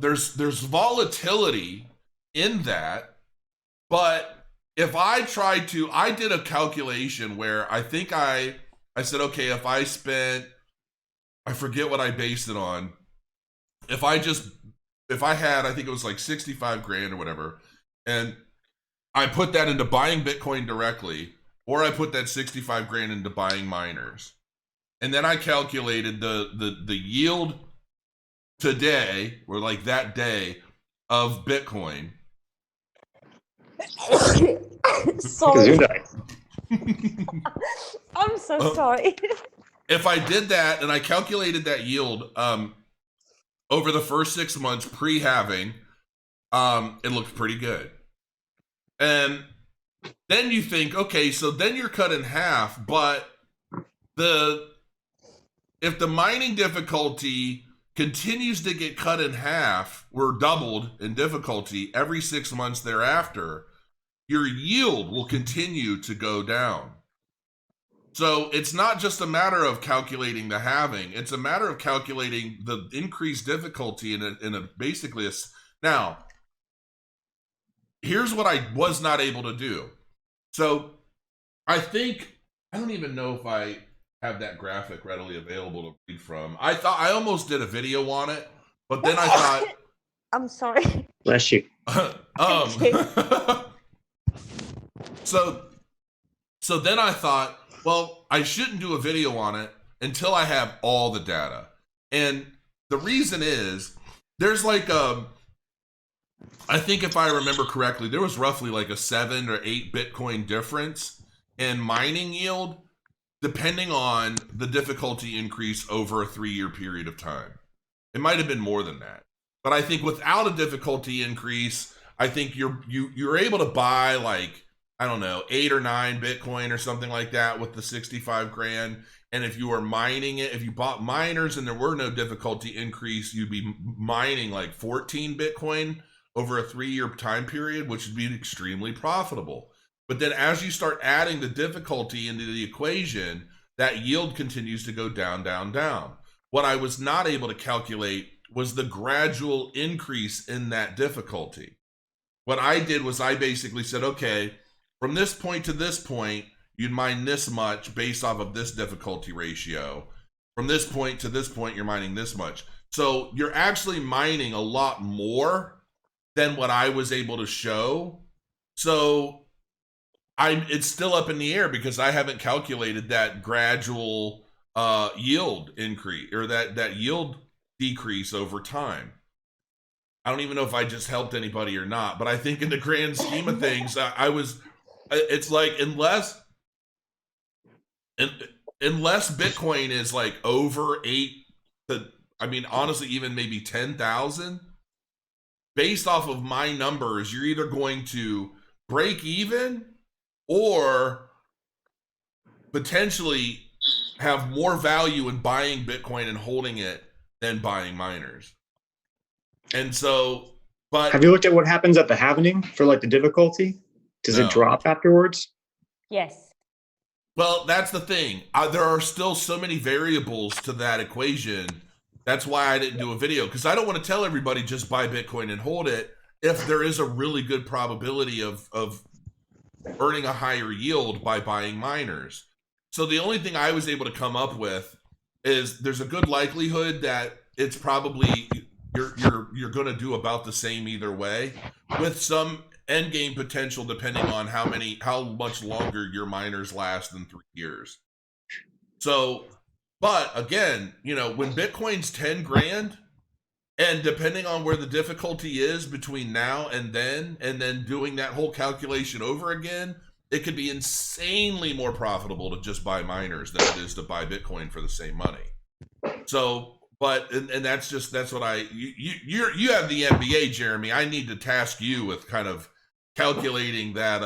there's volatility in that, but if I did a calculation where I think I said, okay, if I forget what I based it on. If I had, I think it was like 65 grand or whatever, and I put that into buying Bitcoin directly, or I put that 65 grand into buying miners. And then I calculated the yield today, or like that day, of Bitcoin. Sorry. I'm so sorry. If I did that and I calculated that yield over the first 6 months pre-halving, it looked pretty good. And then you think, okay, so then you're cut in half, but if the mining difficulty continues to get cut in half or doubled in difficulty every 6 months thereafter, your yield will continue to go down. So it's not just a matter of calculating the halving; it's a matter of calculating the increased difficulty in a basically a. Now, here's what I was not able to do. So I don't even know if I have that graphic readily available to read from. I thought I almost did a video on it, but then I thought, I'm sorry. Bless you. So then I thought, well, I shouldn't do a video on it until I have all the data. And the reason is there's like I think if I remember correctly, there was roughly like a 7 or 8 Bitcoin difference in mining yield, depending on the difficulty increase over a 3-year period of time. It might have been more than that. But I think without a difficulty increase, I think you're able to buy like, I don't know, 8 or 9 Bitcoin or something like that with the 65 grand. And if you were mining it, if you bought miners and there were no difficulty increase, you'd be mining like 14 Bitcoin over a 3-year time period, which would be extremely profitable. But then as you start adding the difficulty into the equation, that yield continues to go down, down, down. What I was not able to calculate was the gradual increase in that difficulty. what I did was I basically said, okay, from this point to this point, you'd mine this much based off of this difficulty ratio. From this point to this point, you're mining this much. So you're actually mining a lot more than what I was able to show. So it's still up in the air because I haven't calculated that gradual yield increase or that yield decrease over time. I don't even know if I just helped anybody or not, but I think in the grand scheme of things, it's like unless Bitcoin is like over 8 to, I mean, honestly, even maybe 10,000, based off of my numbers, you're either going to break even or potentially have more value in buying Bitcoin and holding it than buying miners. And so, but have you looked at what happens at the halving for like the difficulty? Does it drop afterwards? Yes. Well, that's the thing. There are still so many variables to that equation. That's why I didn't do a video, because I don't want to tell everybody just buy Bitcoin and hold it if there is a really good probability of earning a higher yield by buying miners. So the only thing I was able to come up with is there's a good likelihood that it's probably you're going to do about the same either way, with some end game potential depending on how much longer your miners last than 3 years. So, but again, when Bitcoin's 10 grand, and depending on where the difficulty is between now and then doing that whole calculation over again, it could be insanely more profitable to just buy miners than it is to buy Bitcoin for the same money. So, but and that's what you have the MBA, Jeremy. I need to task you with kind of calculating that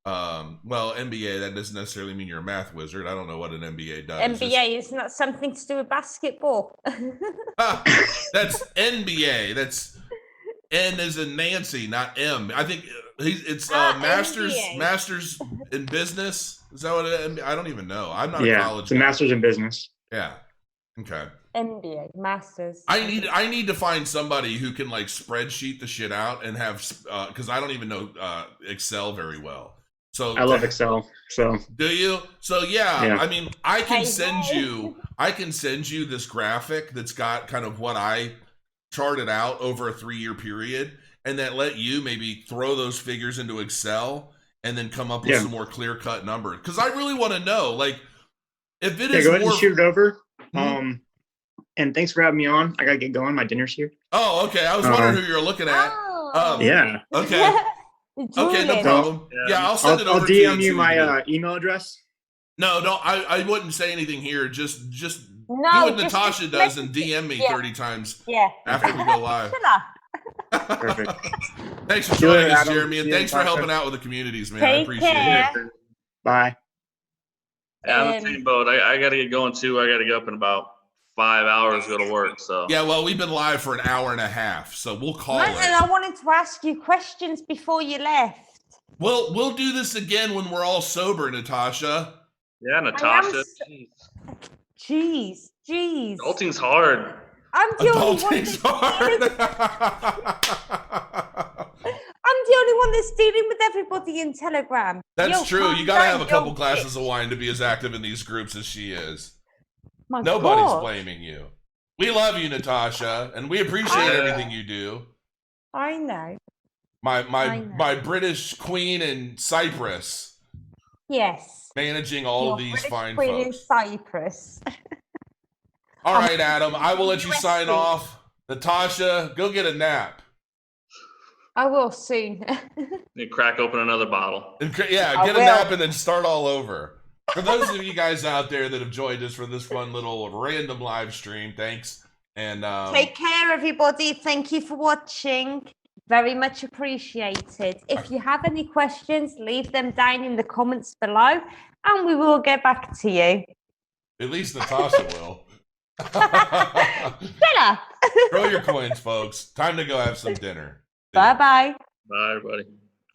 well, MBA, that doesn't necessarily mean you're a math wizard. I don't know what an MBA does. MBA is not something to do with basketball. That's NBA. That's N as in Nancy, not M. I think it's masters in business. Is that what I don't even know. I'm not a college it's a master's in business. Yeah. Okay. MBA, masters. I need to find somebody who can like spreadsheet the shit out and have because I don't even know Excel very well. So I love Excel. So do you? So yeah. I mean, I can send you this graphic that's got kind of what I charted out over a 3-year period, and that let you maybe throw those figures into Excel and then come up with some more clear-cut numbers. Because I really want to know, like, if it is go ahead and shoot it over. Mm-hmm. And thanks for having me on. I gotta get going. My dinner's here. Oh, okay. I was wondering who you're looking at. Yeah. Okay. Okay, no problem. Yeah, I'll send it over to you. I'll DM you my email address. No, I wouldn't say anything here. Just do what Natasha does and DM me 30 times after we go live. Perfect. Thanks for joining us, Jeremy, and thanks for helping out with the communities, man. I appreciate it. Bye. Yeah, I'm the same boat. I got to get going too. I got to get up in about 5 hours, go to work. So yeah, well, we've been live for an hour and a half, so we'll call it. And I wanted to ask you questions before you left. Well, we'll do this again when we're all sober, Natasha. Yeah, Natasha. Jeez. Adulting's hard. I'm the only one that's dealing with everybody in Telegram. That's true. You gotta have a couple glasses of wine to be as active in these groups as she is. Nobody's blaming you. We love you, Natasha, and we appreciate everything you do. I know. My British queen in Cyprus. Yes. Managing all of these British fine queen folks. In Cyprus. All right, Adam. I will let you sign off. Natasha, go get a nap. I will soon. You crack open another bottle. Get a nap and then start all over. For those of you guys out there that have joined us for this fun little random live stream, thanks. And take care, everybody. Thank you for watching. Very much appreciated. If you have any questions, leave them down in the comments below, and we will get back to you. At least Natasha will. Shut up. Throw your coins, folks. Time to go have some dinner. Bye-bye. Bye, everybody.